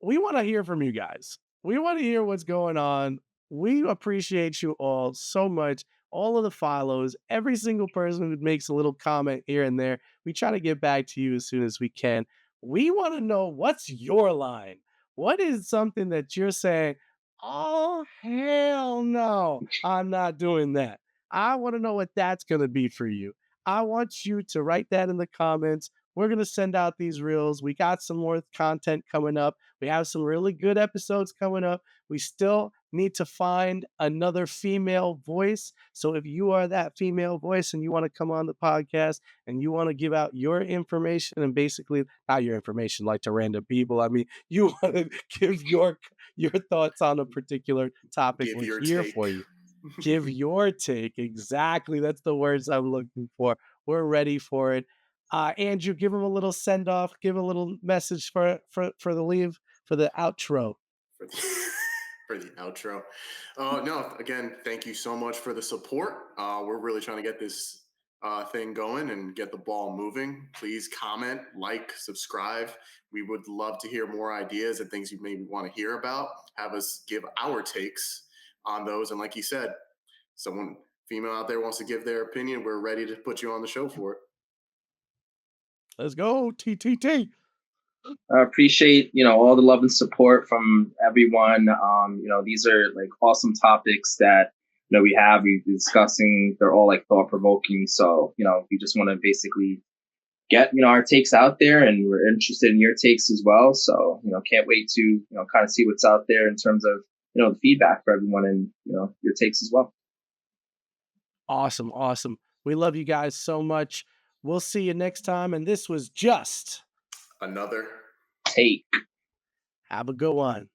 we want to hear from you guys. We want to hear what's going on. We appreciate you all so much. All of the follows, every single person who makes a little comment here and there. We try to get back to you as soon as we can. We want to know, what's your line? What is something that you're saying, oh, hell no, I'm not doing that? I want to know what that's going to be for you. I want you to write that in the comments. We're going to send out these reels. We got some more content coming up. We have some really good episodes coming up. We still need to find another female voice. So if you are that female voice and you want to come on the podcast and you want to give out your information, and basically not your information like to random people, I mean, you want to give your thoughts on a particular topic, Give we're your here take. for you. Give your take. Exactly. That's the words I'm looking for. We're ready for it. Andrew, give him a little send off. Give a little message for the leave, for the outro. for the, for the outro. No, again, thank you so much for the support. We're really trying to get this thing going and get the ball moving. Please comment, like, subscribe. We would love to hear more ideas and things you maybe want to hear about. Have us give our takes on those. And like you said, someone female out there wants to give their opinion, we're ready to put you on the show for it. Let's go, TTT. I appreciate, all the love and support from everyone. These are like awesome topics that, we're discussing. They're all like thought provoking. So, we just want to basically get, our takes out there, and we're interested in your takes as well. So, can't wait to, kind of see what's out there in terms of, the feedback for everyone, and, your takes as well. Awesome. Awesome. We love you guys so much. We'll see you next time. And this was just Another Take. have a good one.